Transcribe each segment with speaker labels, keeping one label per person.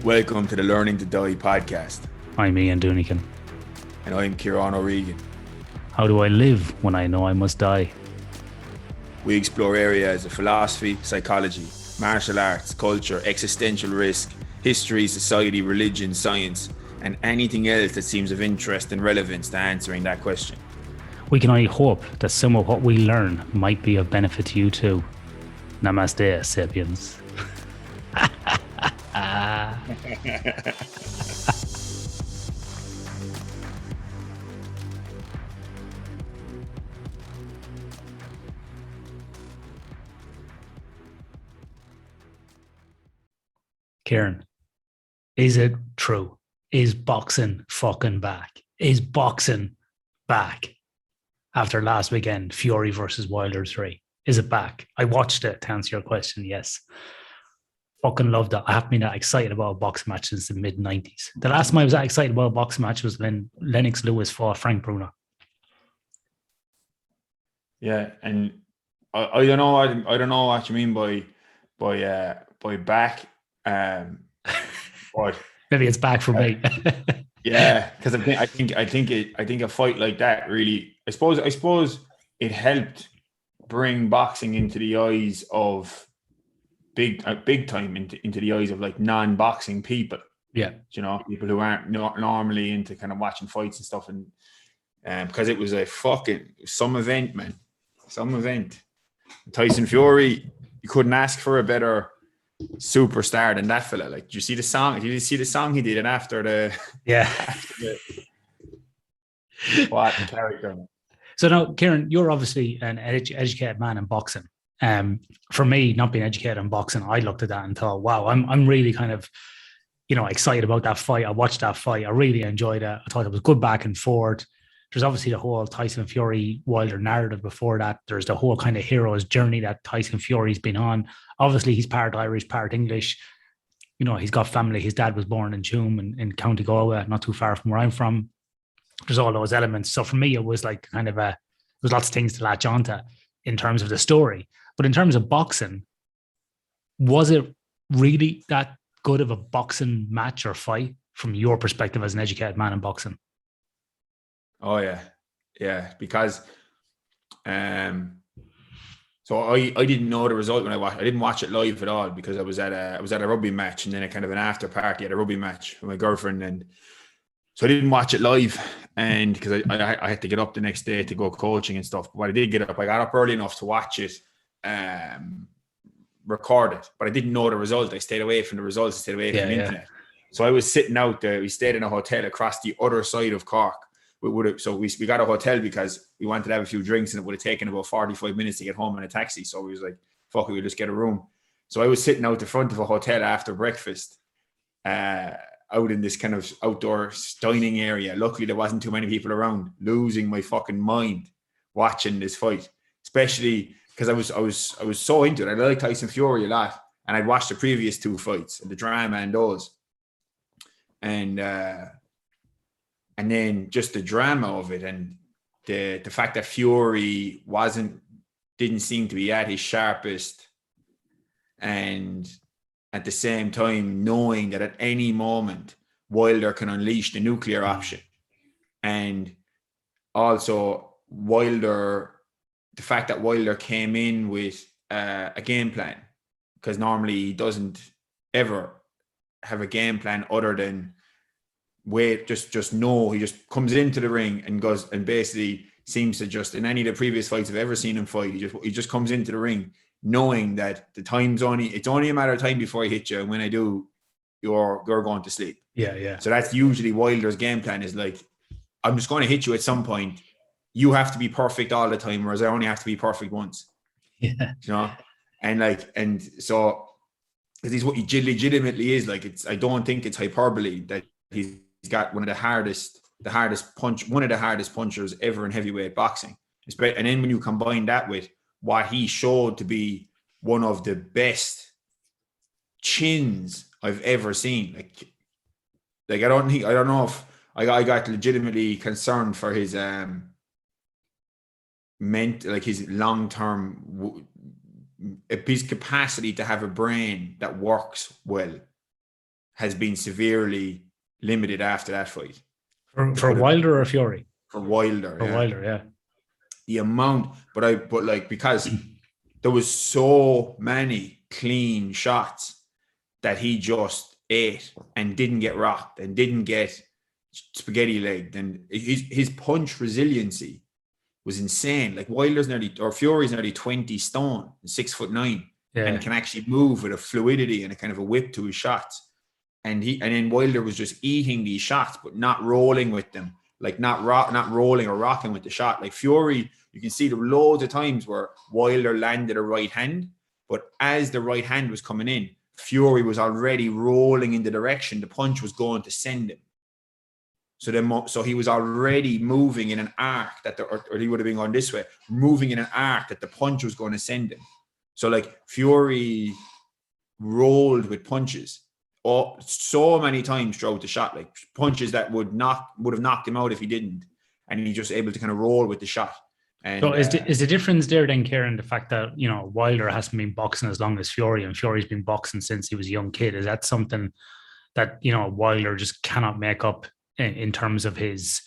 Speaker 1: Welcome to the Learning to Die podcast.
Speaker 2: I'm Ian Doonican.
Speaker 1: And I'm Ciaran O'Regan.
Speaker 2: How do I live when I know I must die?
Speaker 1: We explore areas of philosophy, psychology, martial arts, culture, existential risk, history, society, religion, science, and anything else that seems of interest and relevance to answering that question.
Speaker 2: We can only hope that some of what we learn might be of benefit to you too. Namaste, sapiens. Ciaran, is it true? Is boxing fucking back? Is boxing back after last weekend, Fury versus Wilder 3? Is it back? I watched it, to answer your question, yes. Fucking loved it. I haven't been that excited about a boxing match since the mid-90s. The last time I was that excited about a boxing match was when Lennox Lewis fought Frank Bruno.
Speaker 1: Yeah, and I don't know. I don't know what you mean by back. But
Speaker 2: maybe it's back for me.
Speaker 1: Yeah, because I think a fight like that really, I suppose it helped bring boxing into the eyes of big time into the eyes of like non-boxing people.
Speaker 2: Yeah,
Speaker 1: you know, people who aren't normally into kind of watching fights and stuff, and because it was a fucking some event, man, some event. Tyson Fury, you couldn't ask for a better superstar than that fella. Like, did you see the song? Did you see the song he did? And after the what character?
Speaker 2: So now, Ciaran, you're obviously an educated man in boxing. For me, not being educated in boxing, I looked at that and thought, wow, I'm really kind of, excited about that fight. I watched that fight. I really enjoyed it. I thought it was good back and forth. There's obviously the whole Tyson Fury Wilder narrative before that. There's the whole kind of hero's journey that Tyson Fury's been on. Obviously, he's part Irish, part English. He's got family. His dad was born in Tuam in County Galway, not too far from where I'm from. There's all those elements. So for me, it was like kind of there was lots of things to latch onto in terms of the story. But in terms of boxing, was it really that good of a boxing match or fight from your perspective as an educated man in boxing?
Speaker 1: Oh yeah, because so I didn't know the result when I watched. I didn't watch it live at all because I was at a rugby match and then a kind of an after party at a rugby match with my girlfriend, and so I didn't watch it live, and because I had to get up the next day to go coaching and stuff. But when I did get up, I got up early enough to watch it recorded, but I didn't know the result. I stayed away from the results. I stayed away from the internet. So I was sitting out there. We stayed in a hotel across the other side of Cork. So we got a hotel because we wanted to have a few drinks, and it would have taken about 45 minutes to get home in a taxi. So we was like, fuck, we'll just get a room. So I was sitting out the front of a hotel after breakfast, out in this kind of outdoor dining area. Luckily, there wasn't too many people around, losing my fucking mind watching this fight, especially because I was so into it. I like Tyson Fury a lot, and I'd watched the previous two fights and the drama and those, and then just the drama of it, and the fact that Fury didn't seem to be at his sharpest, and at the same time knowing that at any moment Wilder can unleash the nuclear option, and also the fact that Wilder came in with a game plan, because normally he doesn't ever have a game plan other than wait, just know. He just comes into the ring and goes, and basically seems to just, in any of the previous fights I've ever seen him fight, he just comes into the ring knowing that it's only a matter of time before I hit you, and when I do, you're going to sleep.
Speaker 2: Yeah.
Speaker 1: So that's usually Wilder's game plan, is like, I'm just going to hit you at some point. You have to be perfect all the time, whereas I only have to be perfect once.
Speaker 2: Yeah.
Speaker 1: And so he's what he legitimately is. Like, I don't think it's hyperbole that he's got one of the hardest punchers ever in heavyweight boxing. And then when you combine that with what he showed to be one of the best chins I've ever seen, like I don't know if I got legitimately concerned for his his long-term his capacity to have a brain that works well. has been severely limited after that fight.
Speaker 2: For Wilder or Fury?
Speaker 1: For Wilder,
Speaker 2: for Wilder, yeah.
Speaker 1: The amount, but like, because there was so many clean shots that he just ate and didn't get rocked and didn't get spaghetti legged, and his punch resiliency was insane. Like Fury's nearly 20 stone, 6'9", and can actually move with a fluidity and a kind of a whip to his shots. And then Wilder was just eating these shots, but not rolling with them, like not rolling or rocking with the shot. Like Fury, you can see there were loads of times where Wilder landed a right hand, but as the right hand was coming in, Fury was already rolling in the direction the punch was going to send him. So he was already moving in an arc that or he would have been going this way, moving in an arc that the punch was going to send him. So like Fury rolled with punches so many times throughout the shot, like punches that would have knocked him out if he didn't, and he just able to kind of roll with the shot. And
Speaker 2: so is the difference there then, Ciaran, the fact that Wilder hasn't been boxing as long as Fury, and Fury's been boxing since he was a young kid? Is that something that Wilder just cannot make up in terms of his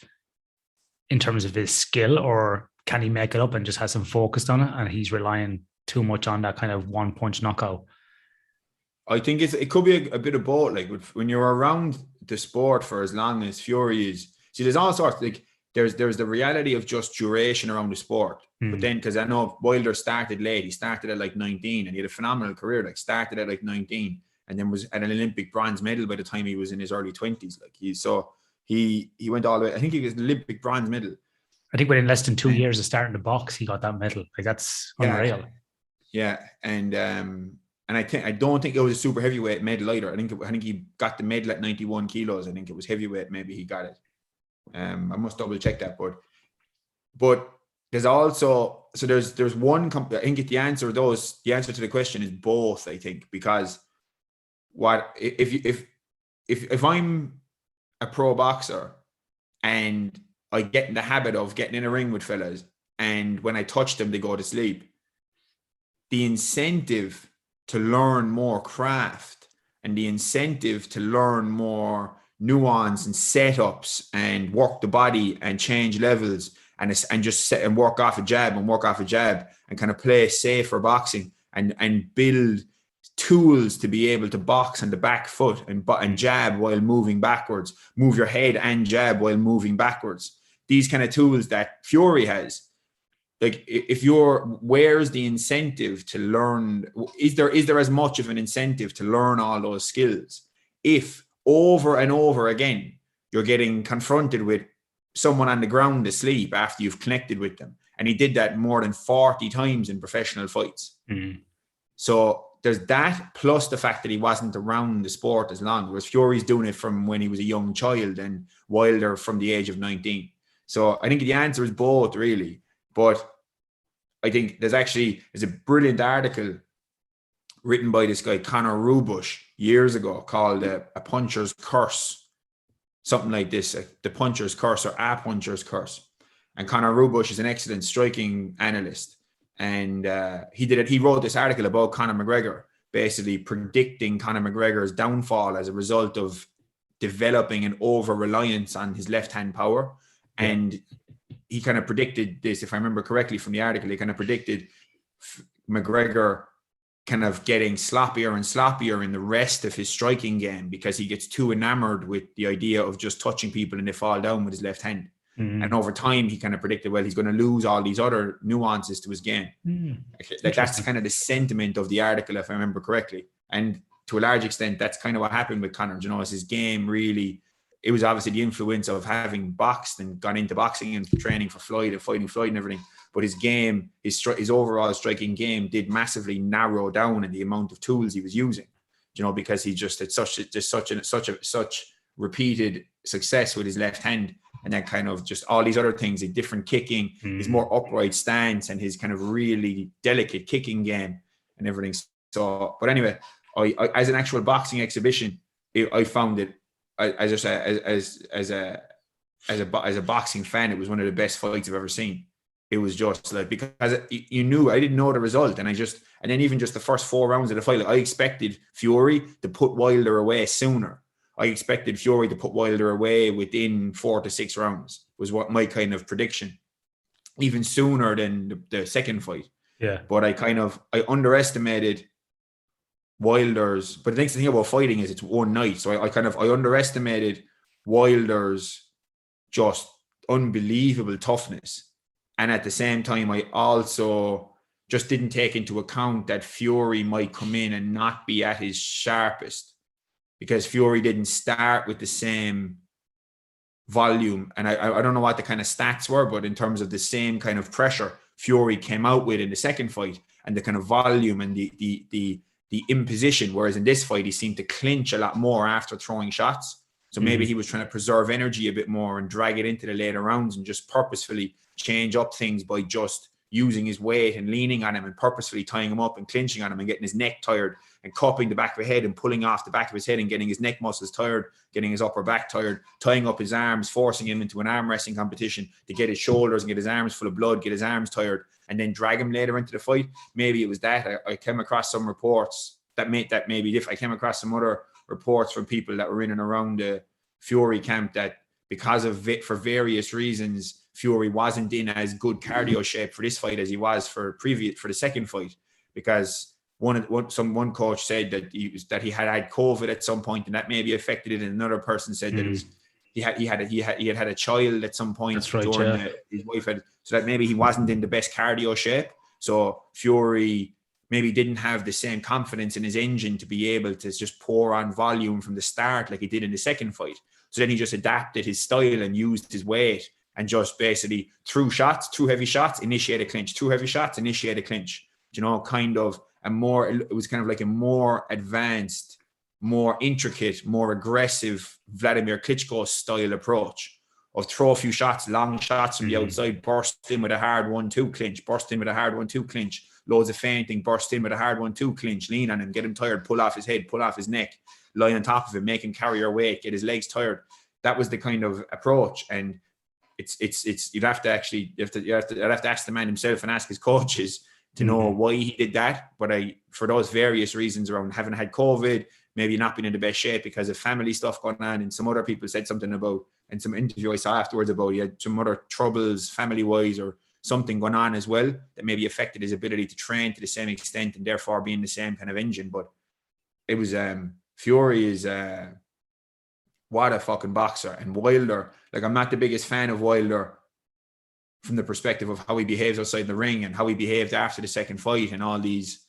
Speaker 2: skill, or can he make it up and just hasn't focused on it, and he's relying too much on that kind of one punch knockout?
Speaker 1: I think it could be a bit of both. Like when you're around the sport for as long as Fury is, see, there's all sorts. Like there's the reality of just duration around the sport. But then, because I know Wilder started late, he started at like 19, and he had a phenomenal career. Like started at like 19, and then was at an Olympic bronze medal by the time he was in his early 20s. Like he went all the way. I think he was an Olympic bronze medal.
Speaker 2: I think within less than 2 years of starting to box, he got that medal. Like that's unreal.
Speaker 1: Yeah, and I don't think it was a super heavyweight medal either. I think he got the medal at 91 kilos. I think it was heavyweight. Maybe he got it. I must double check that. But there's also, so there's one. I think the answer to the question is both. I think, because if I'm a pro boxer and I get in the habit of getting in a ring with fellas, and when I touch them they go to sleep, the incentive to learn more craft and the incentive to learn more nuance and setups and work the body and change levels and just set and work off a jab and kind of play safer boxing and build tools to be able to box on the back foot and jab while moving backwards, move your head and jab while moving backwards. These kind of tools that Fury has. Like, where's the incentive to learn? Is there as much of an incentive to learn all those skills if over and over again you're getting confronted with someone on the ground asleep after you've connected with them? And he did that more than 40 times in professional fights. So there's that, plus the fact that he wasn't around the sport as long, whereas Fury's doing it from when he was a young child and Wilder from the age of 19. So I think the answer is both, really. But I think there's a brilliant article written by this guy, Conor Rubush, years ago, called A Puncher's Curse. Something like this, The Puncher's Curse or A Puncher's Curse. And Conor Rubush is an excellent striking analyst. And he wrote this article about Conor McGregor, basically predicting Conor McGregor's downfall as a result of developing an over-reliance on his left-hand power. And he kind of predicted this, if I remember correctly from the article, he kind of predicted McGregor kind of getting sloppier and sloppier in the rest of his striking game because he gets too enamored with the idea of just touching people and they fall down with his left hand. And over time, he kind of predicted, well, he's going to lose all these other nuances to his game. Like that's kind of the sentiment of the article, if I remember correctly. And to a large extent, that's kind of what happened with Conor. You know, as his game really, it was obviously the influence of having boxed and gone into boxing and training for Floyd and fighting Floyd and everything. But his game, his overall striking game did massively narrow down in the amount of tools he was using, you know, because he just had such repeated success with his left hand. And then kind of just all these other things, a different kicking, his more upright stance and his kind of really delicate kicking game and everything. So, but anyway, I as an actual boxing exhibition, I found it, as a boxing fan, it was one of the best fights I've ever seen. it was just like, because you knew, I didn't know the result, and then even just the first 4 rounds of the fight, like, I expected Fury to put Wilder away sooner. I expected Fury to put Wilder away within 4 to 6 rounds, was what my kind of prediction, even sooner than the second fight.
Speaker 2: Yeah.
Speaker 1: But I underestimated Wilder's. But the next thing about fighting is it's one night, so I underestimated Wilder's just unbelievable toughness. And at the same time, I also just didn't take into account that Fury might come in and not be at his sharpest, because Fury didn't start with the same volume. And I don't know what the kind of stats were, but in terms of the same kind of pressure Fury came out with in the second fight, and the kind of volume and the imposition, whereas in this fight, he seemed to clinch a lot more after throwing shots. So maybe he was trying to preserve energy a bit more and drag it into the later rounds, and just purposefully change up things by just using his weight and leaning on him and purposefully tying him up and clinching on him and getting his neck tired and cupping the back of his head and pulling off the back of his head and getting his neck muscles tired, getting his upper back tired, tying up his arms, forcing him into an arm wrestling competition to get his shoulders and get his arms full of blood, get his arms tired, and then drag him later into the fight. Maybe it was that. I came across some reports that made that maybe different. I came across some other reports from people that were in and around the Fury camp that because of it, for various reasons, Fury wasn't in as good cardio shape for this fight as he was for the second fight, because one coach said that he had COVID at some point, and that maybe affected it, and another person said that he had a child at some point.
Speaker 2: That's right,
Speaker 1: his wife had, so that maybe he wasn't in the best cardio shape. So Fury maybe didn't have the same confidence in his engine to be able to just pour on volume from the start like he did in the second fight. So then he just adapted his style and used his weight and just basically threw heavy shots, initiate a clinch, threw heavy shots, initiate a clinch. Kind of it was kind of like a more advanced, more intricate, more aggressive Vladimir Klitschko style approach of throw a few shots, long shots from the outside, burst in with a hard 1-2 clinch, burst in with a hard 1-2 clinch, loads of feinting, burst in with a hard 1-2 clinch, lean on him, get him tired, pull off his head, pull off his neck, lie on top of him, make him carry your weight, get his legs tired. That was the kind of approach. And you'd have to ask the man himself and ask his coaches to know why he did that. But for those various reasons around having had COVID, maybe not being in the best shape because of family stuff going on, and some other people said something about, in some interview I saw afterwards, about he had some other troubles family-wise or something going on as well that maybe affected his ability to train to the same extent and therefore being the same kind of engine. But it was Fury is what a fucking boxer. And Wilder, like, I'm not the biggest fan of Wilder from the perspective of how he behaves outside the ring and how he behaved after the second fight and all these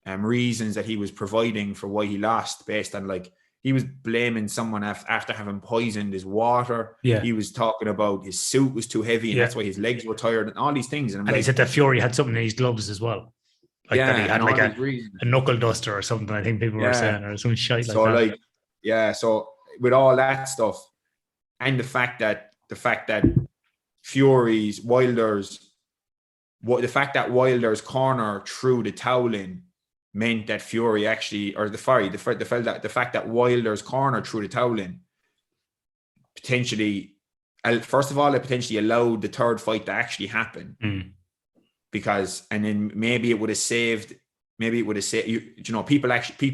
Speaker 1: reasons that he was providing for why he lost, based on, like, he was blaming someone after having poisoned his water.
Speaker 2: Yeah.
Speaker 1: He was talking about his suit was too heavy and that's why his legs were tired and all these things. And
Speaker 2: he said that Fury had something in his gloves as well. Like that he had like a knuckle duster or something, I think people were saying, or some shit like that. So with all that stuff, and the fact that Wilder's corner threw the towel in meant that Fury actually, or the fact that Wilder's corner threw the towel in potentially, first of all, it potentially allowed the third fight to actually happen. Because, and then maybe it would have saved people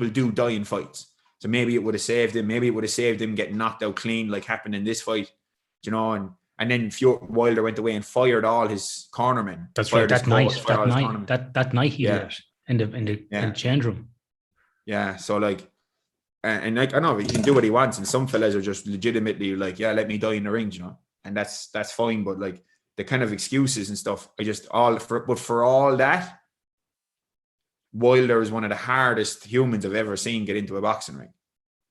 Speaker 2: do die in fights. So maybe it would have saved him getting knocked out clean, like happened in this fight, and then Wilder went away and fired all his cornermen. That's right. That night he did in the change room.
Speaker 1: Yeah. So like, and like, I know he can do what he wants, and some fellas are just legitimately like, yeah, let me die in the ring, and that's fine. But like, the kind of excuses and stuff, but for all that, Wilder is one of the hardest humans I've ever seen get into a boxing ring.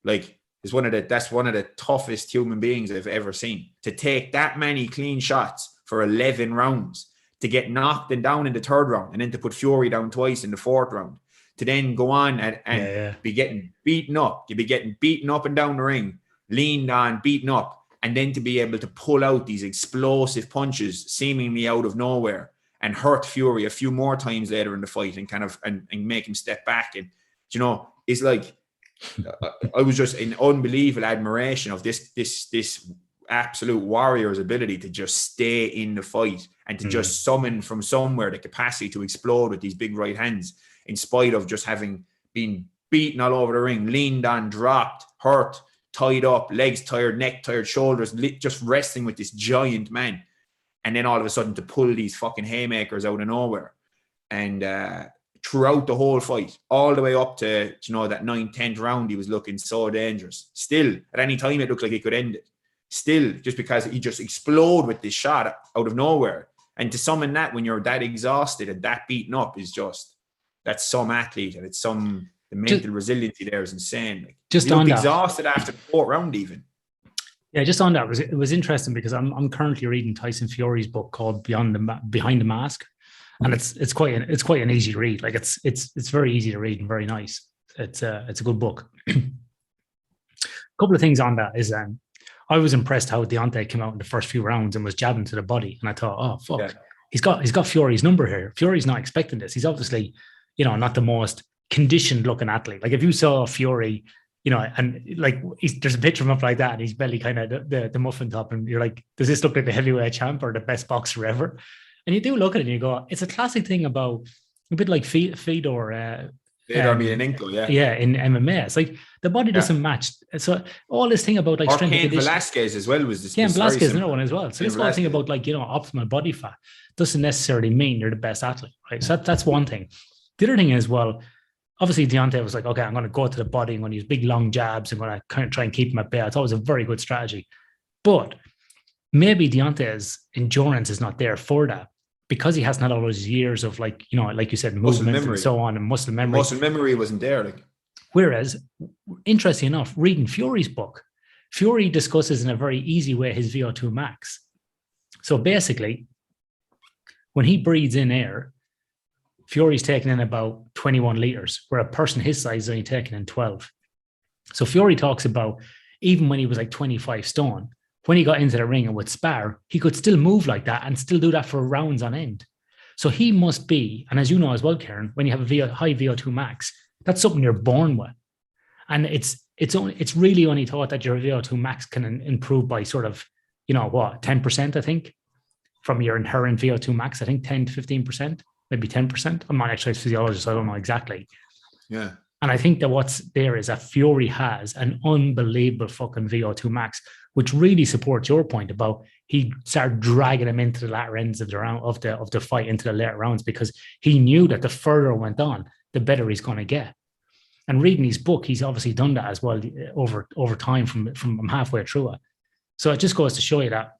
Speaker 1: Like, that's one of the toughest human beings I've ever seen. To take that many clean shots for 11 rounds, to get knocked and down in the third round, and then to put Fury down twice in the fourth round, to then go on and be getting beaten up. You'd be getting beaten up and down the ring, leaned on, beaten up, and then to be able to pull out these explosive punches seemingly out of nowhere and hurt Fury a few more times later in the fight and kind of and make him step back. And it's like, I was just in unbelievable admiration of this absolute warrior's ability to just stay in the fight and to just summon from somewhere the capacity to explode with these big right hands, in spite of just having been beaten all over the ring, leaned on, dropped, hurt, tied up, legs tired, neck tired, shoulders, just wrestling with this giant man. And then all of a sudden to pull these fucking haymakers out of nowhere. And throughout the whole fight, all the way up to, you know, that 9th, 10th round, he was looking so dangerous. Still, at any time, it looked like he could end it. Still, just because he just exploded with this shot out of nowhere. And to summon that when you're that exhausted and that beaten up is just, that's some athlete, and it's the mental resiliency there is insane. Like,
Speaker 2: just
Speaker 1: he
Speaker 2: on
Speaker 1: looked
Speaker 2: that,
Speaker 1: exhausted after the 4th round even.
Speaker 2: Yeah, just on that, it was interesting because I'm currently reading Tyson Fury's book called Behind the Mask, and it's quite an easy read. Like it's very easy to read and very nice. It's a good book. A couple of things on that is I was impressed how Deontay came out in the first few rounds and was jabbing to the body, and I thought, oh fuck, he's got Fury's number here. Fury's not expecting this. He's obviously, you know, not the most conditioned looking athlete. Like if you saw Fury, you know, and like there's a picture of him up like that, and he's belly kind of the muffin top, and you're like, does this look like the heavyweight champ or the best boxer ever? And you do look at it and you go, it's a classic thing about a bit like Fedor.
Speaker 1: Fedor Emelianenko,
Speaker 2: yeah, in MMA, it's like the body doesn't match. So all this thing about like
Speaker 1: or
Speaker 2: strength and conditioning.
Speaker 1: Velasquez as well was this.
Speaker 2: Yeah, Velasquez another one as well. So this whole thing about like, you know, optimal body fat doesn't necessarily mean you're the best athlete, right? So that's one thing. The other thing is, well, obviously, Deontay was like, okay, I'm going to go to the body. I'm going to use big, long jabs. I'm going to kind of try and keep him at bay. I thought it was a very good strategy. But maybe Deontay's endurance is not there for that because he hasn't had all those years of, like, you know, like you said, movement and so on, and muscle memory.
Speaker 1: Muscle memory wasn't there. Like.
Speaker 2: Whereas, interesting enough, reading Fury's book, Fury discusses in a very easy way his VO2 max. So basically, when he breathes in air, Fury's taking in about 21 liters, where a person his size is only taking in 12. So Fury talks about even when he was like 25 stone, when he got into the ring and would spar, he could still move like that and still do that for rounds on end. So he must be, and as you know as well, Ciaran, when you have a high VO2 max, that's something you're born with. And it's really only thought that your VO2 max can improve by sort of, you know, what, 10%, I think, from your inherent VO2 max, I think 10 to 15%. Maybe 10%. I'm not an exercise physiologist, so I don't know exactly.
Speaker 1: Yeah.
Speaker 2: And I think that what's there is that Fury has an unbelievable fucking VO2 max, which really supports your point about he started dragging him into the latter ends of the round of the fight, into the later rounds, because he knew that the further it went on, the better he's going to get. And reading his book, he's obviously done that as well over time from halfway through it. So it just goes to show you that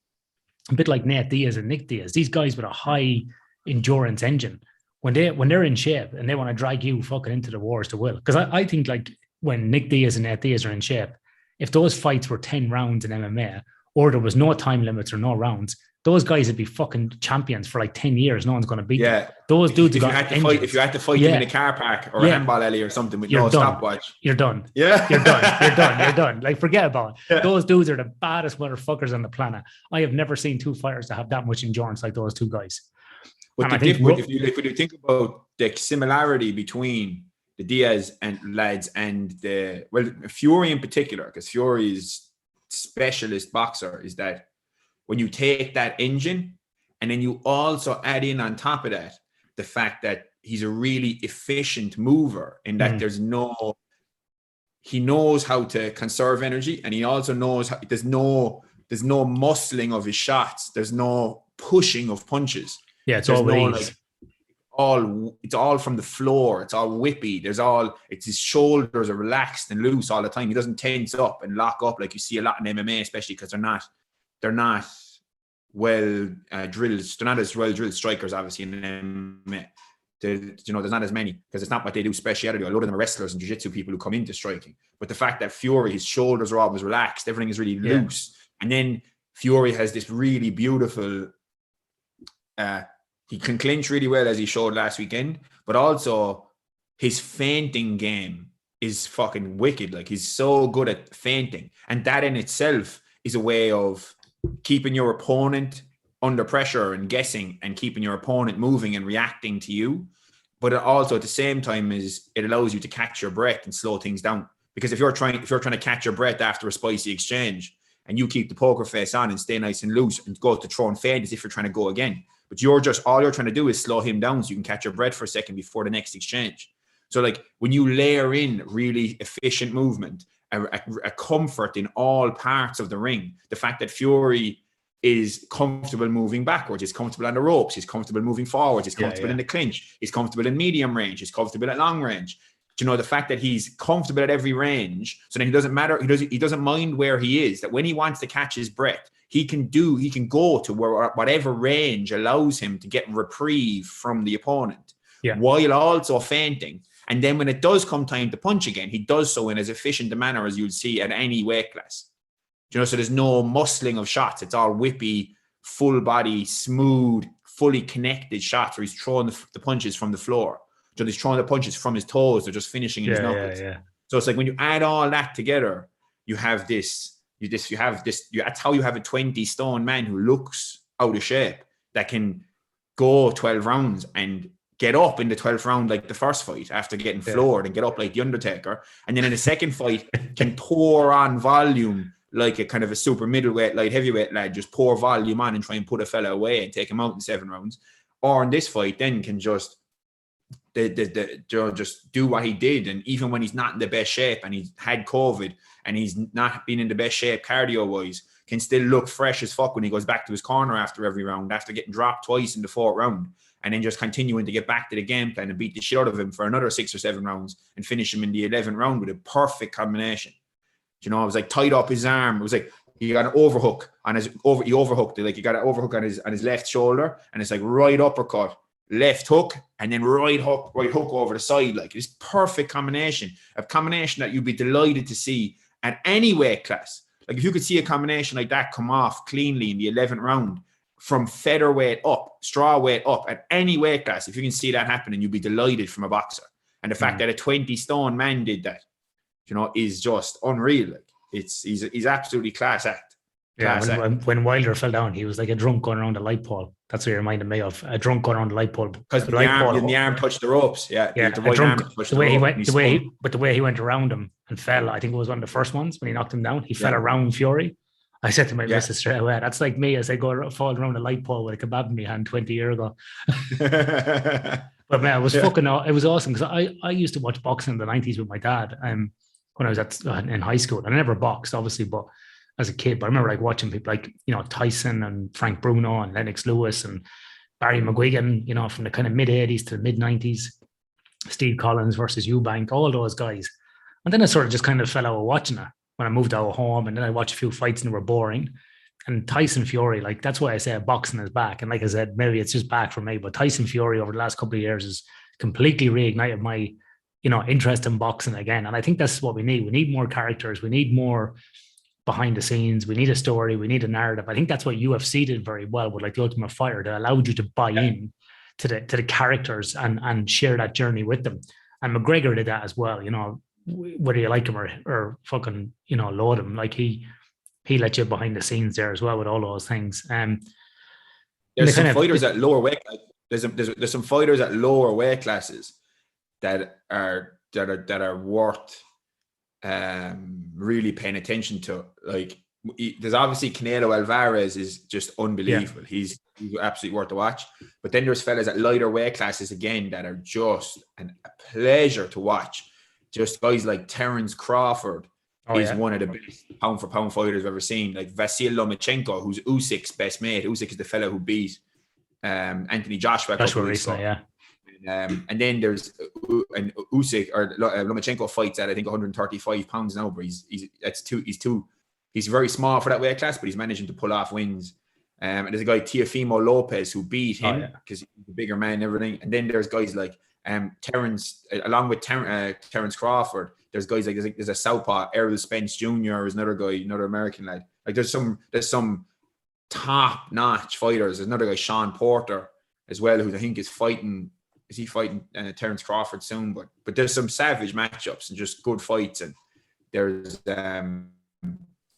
Speaker 2: a bit like Nate Diaz and Nick Diaz, these guys with a high endurance engine, when they're in shape and they want to drag you fucking into the wars, they will. Because I think like when Nick Diaz and Nate Diaz are in shape, if those fights were 10 rounds in MMA or there was no time limits or no rounds, those guys would be fucking champions for like 10 years. No one's going to beat them. Those dudes
Speaker 1: if you had to fight them in a car park or a handball alley or something with no stopwatch,
Speaker 2: you're done.
Speaker 1: Yeah,
Speaker 2: you're done. Like, forget about it. Yeah. Those dudes are the baddest motherfuckers on the planet. I have never seen two fighters that have that much endurance like those two guys.
Speaker 1: But if you think about the similarity between the Diaz and lads and Fury in particular, because Fury's specialist boxer is that when you take that engine and then you also add in on top of that the fact that he's a really efficient mover in that he knows how to conserve energy, and he also knows there's no muscling of his shots, there's no pushing of punches.
Speaker 2: Yeah, it's
Speaker 1: all from the floor. It's all whippy. It's his shoulders are relaxed and loose all the time. He doesn't tense up and lock up like you see a lot in MMA, especially because they're not well drilled. They're not as well drilled strikers, obviously, in MMA. There's not as many because it's not what they do speciality. A lot of them are wrestlers and jiu-jitsu people who come into striking. But the fact that Fury, his shoulders are always relaxed, everything is really loose. And then Fury has this really beautiful he can clinch really well, as he showed last weekend, but also his feinting game is fucking wicked. Like, he's so good at feinting, and that in itself is a way of keeping your opponent under pressure and guessing and keeping your opponent moving and reacting to you. But it also at the same time it allows you to catch your breath and slow things down. Because if you're trying to catch your breath after a spicy exchange, and you keep the poker face on and stay nice and loose and go to throw and fade as if you're trying to go again. But all you're trying to do is slow him down so you can catch your breath for a second before the next exchange. So like when you layer in really efficient movement, a comfort in all parts of the ring, the fact that Fury is comfortable moving backwards, he's comfortable on the ropes, he's comfortable moving forwards, he's comfortable in the clinch, he's comfortable in medium range, he's comfortable at long range. You know, the fact that he's comfortable at every range, so then he doesn't mind where he is, that when he wants to catch his breath, he can go to whatever range allows him to get reprieve from the opponent, while also feinting. And then when it does come time to punch again, he does so in as efficient a manner as you'd see at any weight class. You know, so there's no muscling of shots. It's all whippy, full body, smooth, fully connected shots where he's throwing the punches from the floor. So he's throwing the punches from his toes. They're just finishing in his knuckles. So it's like when you add all that together, you have this. That's how you have a 20-stone man who looks out of shape that can go 12 rounds and get up in the 12th round like the first fight after getting floored and get up like the Undertaker. And then in the second fight can pour on volume like a kind of a super middleweight, light heavyweight lad, just pour volume on and try and put a fella away and take him out in 7 rounds. Or in this fight, then can just just do what he did. And even when he's not in the best shape and he's had COVID and he's not been in the best shape cardio-wise, can still look fresh as fuck when he goes back to his corner after every round, after getting dropped twice in the 4th round, and then just continuing to get back to the game plan and beat the shit out of him for another 6 or 7 rounds and finish him in the 11th round with a perfect combination. You know, it was like tied up his arm. It was like he got an overhook on he overhooked it. Like he got an overhook on his left shoulder, and it's like right uppercut, left hook, and then right hook over the side. Like this perfect combination, a combination that you'd be delighted to see at any weight class. Like if you could see a combination like that come off cleanly in the 11th round from featherweight up, strawweight up at any weight class, if you can see that happening, you'd be delighted from a boxer. And the fact that a 20-stone man did that, you know, is just unreal. Like he's absolutely class act.
Speaker 2: When Wilder fell down, he was like a drunk going around the light pole. That's what he reminded me of. A drunk going around the light pole
Speaker 1: because the arm touched the ropes. The
Speaker 2: way he went around him and fell. I think it was one of the first ones when he knocked him down. He fell around Fury. I said to my missus straight away, "That's like me as I fall around a light pole with a kebab in my hand 20 years ago." But man, it was it was awesome because I used to watch boxing in the 90s with my dad. When I was in high school, I never boxed, obviously, but as a kid. But I remember like watching people like, you know, Tyson and Frank Bruno and Lennox Lewis and Barry McGuigan, you know, from the kind of mid 80s to the mid 90s, Steve Collins versus Eubank, all those guys. And then I sort of just kind of fell out of watching it when I moved out of home, and then I watched a few fights and they were boring. And Tyson Fury, like that's why I say boxing is back. And like I said, maybe it's just back for me, but Tyson Fury over the last couple of years has completely reignited my, you know, interest in boxing again. And I think that's what we need. We need more characters. We need more behind the scenes. We need a story. We need a narrative. I think that's what UFC did very well with like the Ultimate Fighter, that allowed you to buy in to the characters and share that journey with them. And McGregor did that as well, you know, whether you like him or fucking, you know, load him. Like he let you behind the scenes there as well with all those things.
Speaker 1: There's some fighters at lower weight. There's some fighters at lower weight classes that are worth really paying attention to. Like there's obviously Canelo Alvarez is just unbelievable. He's absolutely worth the watch. But then there's fellas at lighter weight classes again that are just a pleasure to watch. Just guys like Terence Crawford is one of the best pound for pound fighters I've ever seen. Like Vasyl Lomachenko, who's Usyk's best mate. Usyk is the fella who beat Anthony Joshua
Speaker 2: recently,
Speaker 1: and then there's Usyk or Lomachenko fights at I think 135 pounds now, but he's very small for that weight class, but he's managing to pull off wins. And there's a guy Teofimo Lopez who beat him because he's a bigger man and everything. And then there's guys like Terence, along with Terence Crawford. There's guys like there's a southpaw Errol Spence Jr. is another guy, another American lad. Like there's some top notch fighters. There's another guy Sean Porter as well, who I think is fighting. Is he fighting Terence Crawford soon? But there's some savage matchups and just good fights. And there's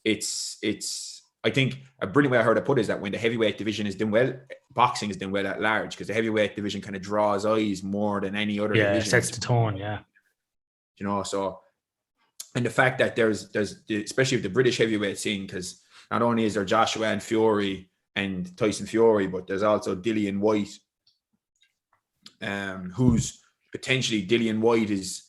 Speaker 1: it's I think a brilliant way I heard it put is that when the heavyweight division is doing well, boxing is doing well at large, because the heavyweight division kind of draws eyes more than any other division.
Speaker 2: Yeah, sets the tone,
Speaker 1: You know, so, and the fact that there's especially with the British heavyweight scene, because not only is there Joshua and Fury and Tyson Fury, but there's also Dillian White, who's potentially Dillian White is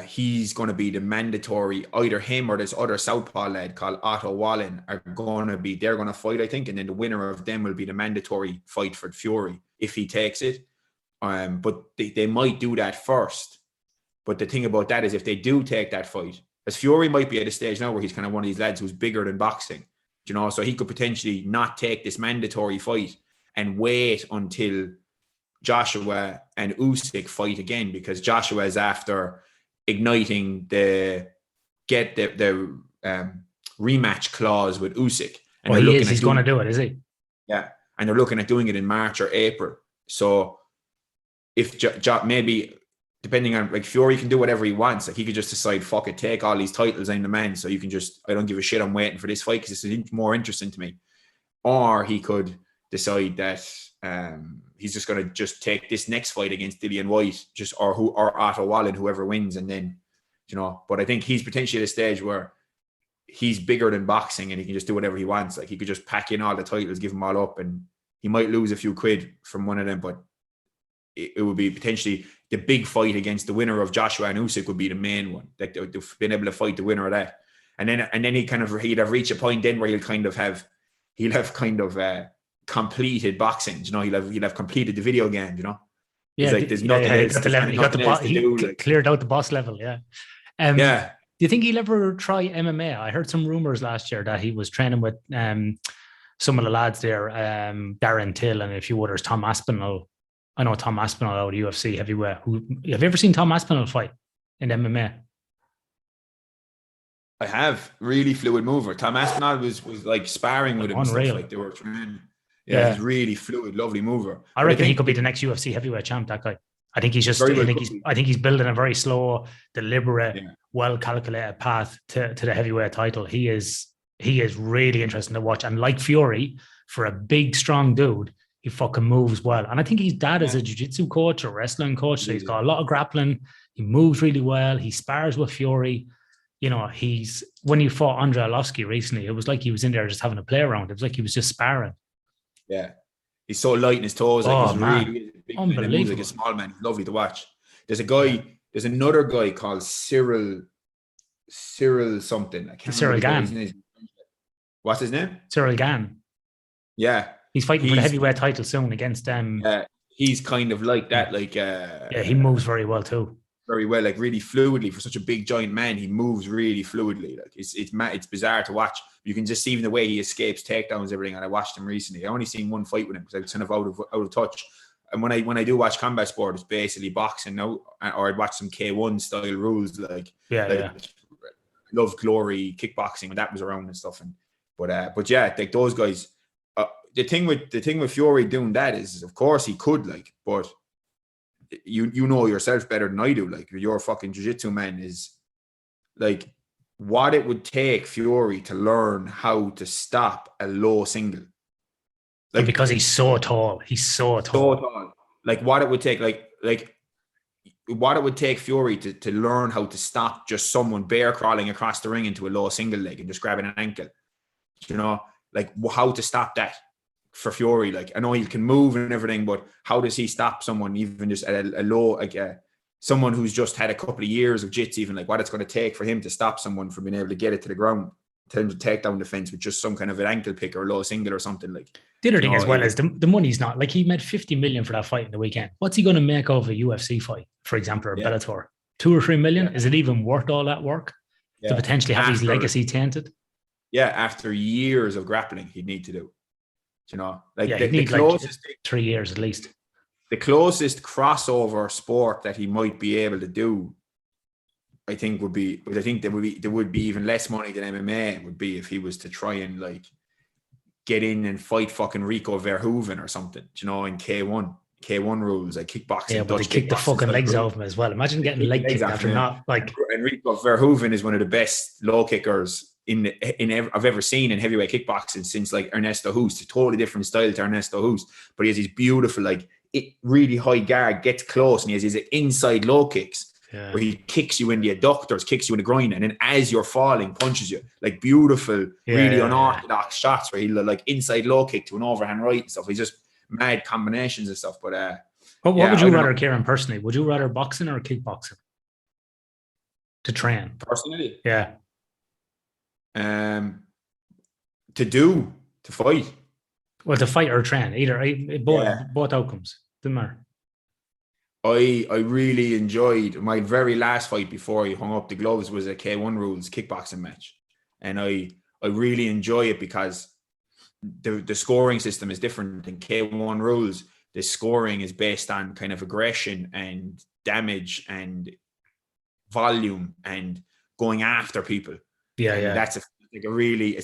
Speaker 1: he's going to be the mandatory, either him or this other southpaw lad called Otto Wallen they're going to fight, I think, and then the winner of them will be the mandatory fight for Fury if he takes it. But they might do that first. But the thing about that is if they do take that fight, as Fury might be at a stage now where he's kind of one of these lads who's bigger than boxing, so he could potentially not take this mandatory fight and wait until Joshua and Usyk fight again, because Joshua is after igniting the rematch clause with Usyk. And
Speaker 2: he's going to do it, is he?
Speaker 1: Yeah, and they're looking at doing it in March or April. So if maybe depending on, like, Fury can do whatever he wants, like he could just decide, fuck it, take all these titles, I'm the man, so you can just, I don't give a shit, I'm waiting for this fight because this is more interesting to me. Or he could decide that he's just going to just take this next fight against Dillian White, or Otto Wallen, whoever wins, and then, but I think he's potentially at a stage where he's bigger than boxing and he can just do whatever he wants. Like, he could just pack in all the titles, give them all up, and he might lose a few quid from one of them, but it would be potentially the big fight against the winner of Joshua and Usyk would be the main one. Like, they've been able to fight the winner of that, and then he'd have reached a point then where he'll have completed boxing. He'll have completed the video game.
Speaker 2: Yeah,
Speaker 1: like, there's nothing else.
Speaker 2: He cleared out the boss level. Yeah.
Speaker 1: Yeah.
Speaker 2: Do you think he'll ever try MMA? I heard some rumors last year that he was training with some of the lads there, Darren Till and a few others, Tom Aspinall. I know Tom Aspinall out of UFC heavyweight. Have you ever seen Tom Aspinall fight in MMA?
Speaker 1: I have. Really fluid mover. Tom Aspinall was like sparring with him.
Speaker 2: Unreal.
Speaker 1: And stuff, like they were training. Yeah, he's really fluid, lovely mover.
Speaker 2: I reckon he could be the next UFC heavyweight champ. That guy. I think he's building a very slow, deliberate, well calculated path to the heavyweight title. He is really interesting to watch. And like Fury, for a big, strong dude, he fucking moves well. And I think his dad is a jiu-jitsu coach or wrestling coach. So he's got a lot of grappling. He moves really well. He spars with Fury. When he fought Andrei Arlovski recently, it was like he was in there just having a play around. It was like he was just sparring.
Speaker 1: Yeah. He's so light in his toes. Like, he's really big,
Speaker 2: unbelievable.
Speaker 1: He's like a small man. Lovely to watch. There's another guy called Cyril something. I can't
Speaker 2: Cyril
Speaker 1: remember
Speaker 2: Gane.
Speaker 1: his name. What's his name?
Speaker 2: Cyril Gane.
Speaker 1: Yeah.
Speaker 2: He's fighting for the heavyweight title soon against them.
Speaker 1: He's kind of like that. Like,
Speaker 2: he moves very well too.
Speaker 1: Very well, like really fluidly for such a big giant man. He moves really fluidly. Like, it's bizarre to watch. You can just see even the way he escapes takedowns, everything. And I watched him recently. I only seen one fight with him because I was kind of out of touch. And when I do watch combat sport, it's basically boxing now, or I'd watch some K1 style rules, like Love Glory, kickboxing, when that was around and stuff. But yeah, like those guys. The thing with Fury doing that is, of course, he could, like, but you know yourself better than I do. Like, your fucking jiu-jitsu man is like, what it would take Fury to learn how to stop a low single. Like,
Speaker 2: because he's so tall. He's so tall.
Speaker 1: Like, what it would take, like what it would take Fury to learn how to stop just someone bear crawling across the ring into a low single leg and just grabbing an ankle. Like, how to stop that for Fury. Like, I know he can move and everything, but how does he stop someone even just at a low, like someone who's just had a couple of years of jits, even, like, what it's going to take for him to stop someone from being able to get it to the ground, tell him to take down the fence with just some kind of an ankle pick or a low single or something. Like,
Speaker 2: the other thing as well is the money's not, like, he made 50 million for that fight in the weekend. What's he going to make over a UFC fight, for example, or Bellator? 2 or 3 million? Is it even worth all that work to potentially have his legacy tainted?
Speaker 1: Yeah, after years of grappling, he'd need to do. Like,
Speaker 2: the closest, like 3 years at least.
Speaker 1: The closest crossover sport that he might be able to do, I think there would be even less money than MMA would be if he was to try and, like, get in and fight fucking Rico Verhoeven or something, in K1 rules, like kickboxing.
Speaker 2: Yeah, but they kick the fucking legs out of him as well. Imagine getting leg kicked after not, like.
Speaker 1: And Rico Verhoeven is one of the best low kickers I've ever seen in heavyweight kickboxing since, like, Ernesto Hoost. A totally different style to Ernesto Hoost, but he has these beautiful, like, really high guard, gets close, and he has these inside low kicks,
Speaker 2: Yeah.
Speaker 1: where he kicks you in the adductors, kicks you in the groin, and then as you're falling, punches you. Like beautiful, really unorthodox shots where he'll like inside low kick to an overhand right and stuff. He's just mad combinations and stuff. But
Speaker 2: what would you rather, Ciaran, personally? Would you rather boxing or kickboxing to train?
Speaker 1: Personally?
Speaker 2: Yeah.
Speaker 1: To fight.
Speaker 2: Well, to fight or train, either both outcomes. Doesn't matter.
Speaker 1: I really enjoyed my very last fight before I hung up the gloves was a K1 rules kickboxing match. And I really enjoy it because the scoring system is different than K1 rules. The scoring is based on kind of aggression and damage and volume and going after people. That's it's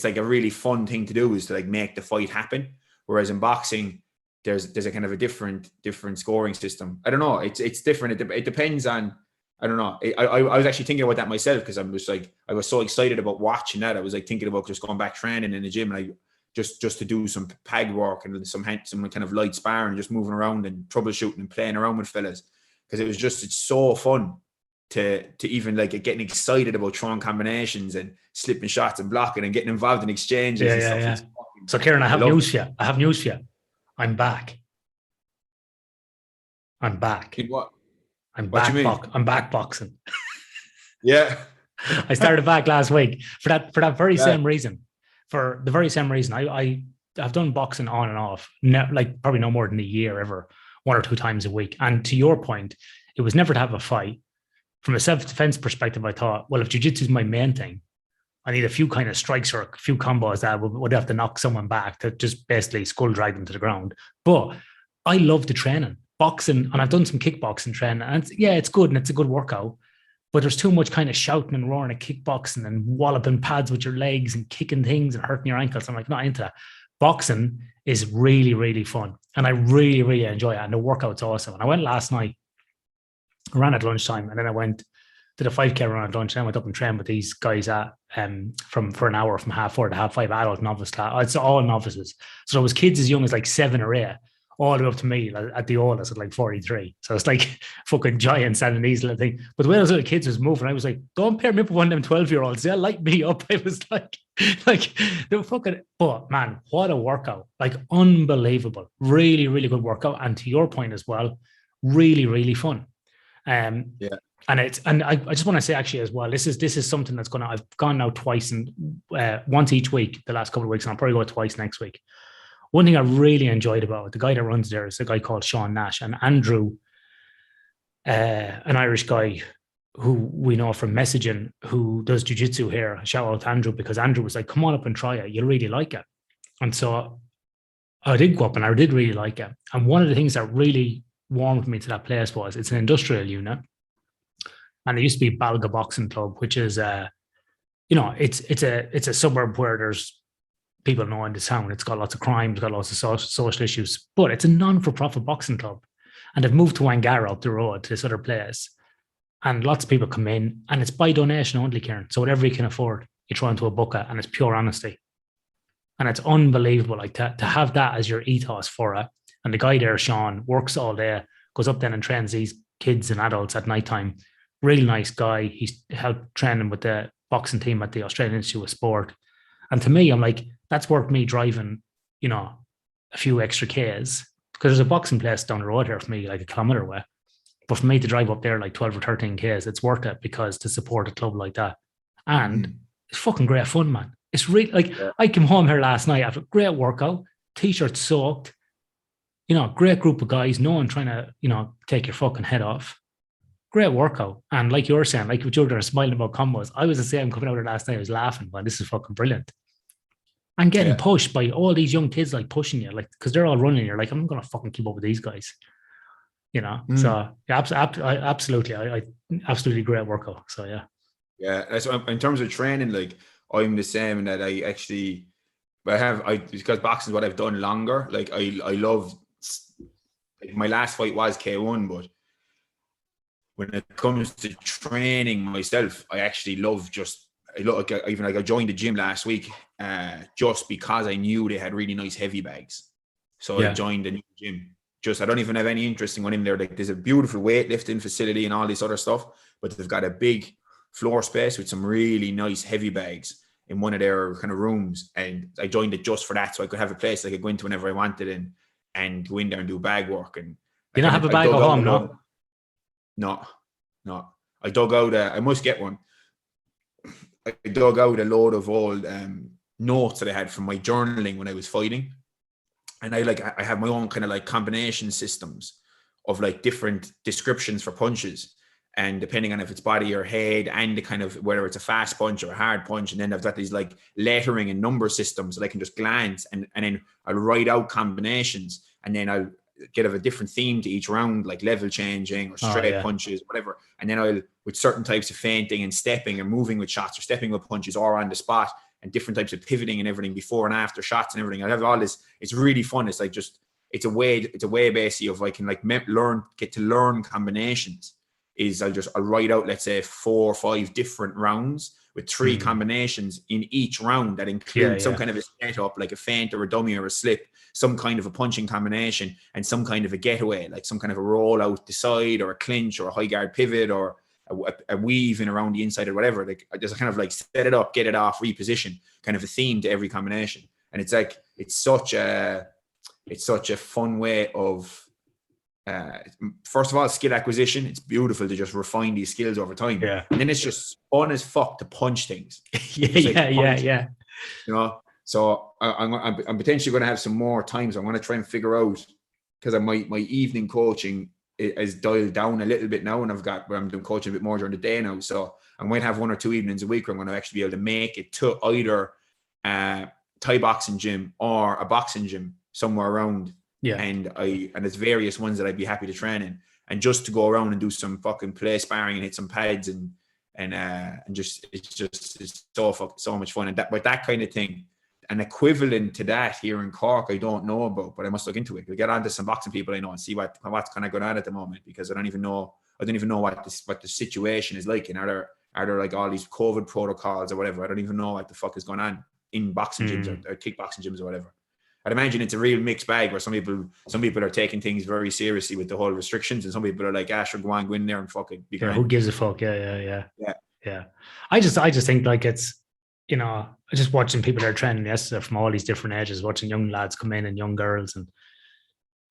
Speaker 1: like a really fun thing to do, is to like make the fight happen. Whereas in boxing, there's a kind of a different scoring system. I don't know. It's different. It depends on. I don't know. I was actually thinking about that myself because I was so excited about watching that. I was like thinking about just going back training in the gym and just to do some peg work and some kind of light sparring, just moving around and troubleshooting and playing around with fellas, because it's so fun to even like getting excited about throwing combinations and slipping shots and blocking and getting involved in exchanges and stuff.
Speaker 2: Yeah. So Ciaran, I have news for you. I'm back.
Speaker 1: In what?
Speaker 2: I'm
Speaker 1: what
Speaker 2: back.
Speaker 1: You mean?
Speaker 2: I'm back boxing.
Speaker 1: Yeah.
Speaker 2: I started back last week for that very same reason. For the very same reason, I've done boxing on and off, like probably no more than a year ever, 1 or 2 times a week. And to your point, it was never to have a fight. From a self-defense perspective, I thought, well, if jiu-jitsu is my main thing, I need a few kind of strikes or a few combos that would have to knock someone back to just basically skull drag them to the ground. But I love the training, boxing, and I've done some kickboxing training. And it's good and it's a good workout. But there's too much kind of shouting and roaring at kickboxing and walloping pads with your legs and kicking things and hurting your ankles. I'm like, not into that. Boxing is really, really fun. And I really, really enjoy it. And the workout's awesome. And I went last night, I ran at lunchtime, and then I went to the 5K run at lunch. And I went up and trained with these guys for an hour from 4:30 to 5:30, adult novice class. It's all novices. So there was kids as young as like 7 or 8, all the way up to me at the oldest at like 43. So it's like fucking giants standing these little things. But the way those little kids was moving, I was like, don't pair me up with one of them 12-year-olds. They'll light me up. I was like they were fucking, but man, what a workout. Like unbelievable. Really, really good workout. And to your point as well, really, really fun. And I just want to say actually as well, this is something that's I've gone now twice and once each week the last couple of weeks, and I'll probably go twice next week. One thing I really enjoyed about it, the guy that runs there is a guy called Sean Nash, and Andrew, an Irish guy who we know from messaging, who does jiu-jitsu here. Shout out to Andrew, because Andrew was like, come on up and try it. You'll really like it. And so I did go up and I did really like it. And one of the things that really warmed me to that place was it's an industrial unit. And it used to be Balga Boxing Club, which is, it's a suburb where there's people know in the town. It's got lots of crime, it's got lots of social issues, but it's a non-for-profit boxing club. And they've moved to Wangara up the road to this other place. And lots of people come in, and it's by donation only, Ciaran. So whatever you can afford, you throw into a bucket, and it's pure honesty. And it's unbelievable, like to have that as your ethos for it. And the guy there, Sean, works all day, goes up then and trains these kids and adults at nighttime. Really nice guy. He's helped training with the boxing team at the Australian Institute of Sport. And to me, I'm like, that's worth me driving, a few extra Ks, because there's a boxing place down the road here for me, like a kilometre away. But for me to drive up there like 12 or 13 Ks, it's worth it, because to support a club like that. And it's fucking great fun, man. It's really like, I came home here last night after a great workout, t-shirt soaked, great group of guys, no one trying to, take your fucking head off. Great workout. And like you were saying, like you were smiling about combos, I was the same coming out there last night. I was laughing, man, this is fucking brilliant. And getting pushed by all these young kids, like pushing you, like, because they're all running. You're like, I'm not going to fucking keep up with these guys, So yeah, absolutely. I absolutely great workout. So yeah.
Speaker 1: Yeah. So in terms of training, like I'm the same in that because boxing is what I've done longer. Like I love, like my last fight was K1, but when it comes to training myself, I actually love I joined the gym last week just because I knew they had really nice heavy bags. So I joined the new gym. I don't even have any interest in going in there. Like, there's a beautiful weightlifting facility and all this other stuff, but they've got a big floor space with some really nice heavy bags in one of their kind of rooms. And I joined it just for that, so I could have a place I could go into whenever I wanted and go in there and do bag work. And
Speaker 2: You don't have a bag at home, no?
Speaker 1: No. I dug out I must get one. I dug out a load of old notes that I had from my journaling when I was fighting. And I have my own kind of like combination systems of like different descriptions for punches. And depending on if it's body or head and the kind of, whether it's a fast punch or a hard punch. And then I've got these like lettering and number systems that I can just glance and then I'll write out combinations, and then I'll get a different theme to each round, like level changing or straight punches, whatever. And then I'll, with certain types of feinting and stepping or moving with shots or stepping with punches or on the spot, and different types of pivoting and everything before and after shots and everything. I have all this. It's really fun. It's like it's a way basically of I can like get to learn combinations. I'll write out, let's say 4 or 5 different rounds with 3 combinations in each round that include some kind of a setup, like a feint or a dummy or a slip, some kind of a punching combination, and some kind of a getaway, like some kind of a roll out the side or a clinch or a high guard pivot or a weave in around the inside or whatever. Like I just kind of like set it up, get it off, reposition, kind of a theme to every combination. And it's like, it's such a fun way of, first of all, skill acquisition. It's beautiful to just refine these skills over time.
Speaker 2: Yeah.
Speaker 1: And then it's just fun as fuck to punch things.
Speaker 2: Yeah.
Speaker 1: You know, so I'm potentially going to have some more times. I'm going to try and figure out, because my evening coaching is dialed down a little bit now, and I'm doing coaching a bit more during the day now. So I might have 1 or 2 evenings a week where I'm going to actually be able to make it to either Thai boxing gym or a boxing gym somewhere around. Yeah. And there's various ones that I'd be happy to train in, and just to go around and do some fucking play sparring and hit some pads and just it's so much fun. And that kind of thing, an equivalent to that here in Cork, I don't know about, but I must look into it. We'll get on to some boxing people I know and see what's kind of going on at the moment, because I don't even know what the situation is like. And are there like all these COVID protocols or whatever? I don't even know what the fuck is going on in boxing gyms or kickboxing gyms or whatever. I'd imagine it's a real mixed bag where some people are taking things very seriously with the whole restrictions, and some people are like, sure, go in there and fuck it.
Speaker 2: Yeah, who gives a fuck? Yeah. I just think like it's, you know, just watching people that are training yesterday from all these different ages, watching young lads come in and young girls, and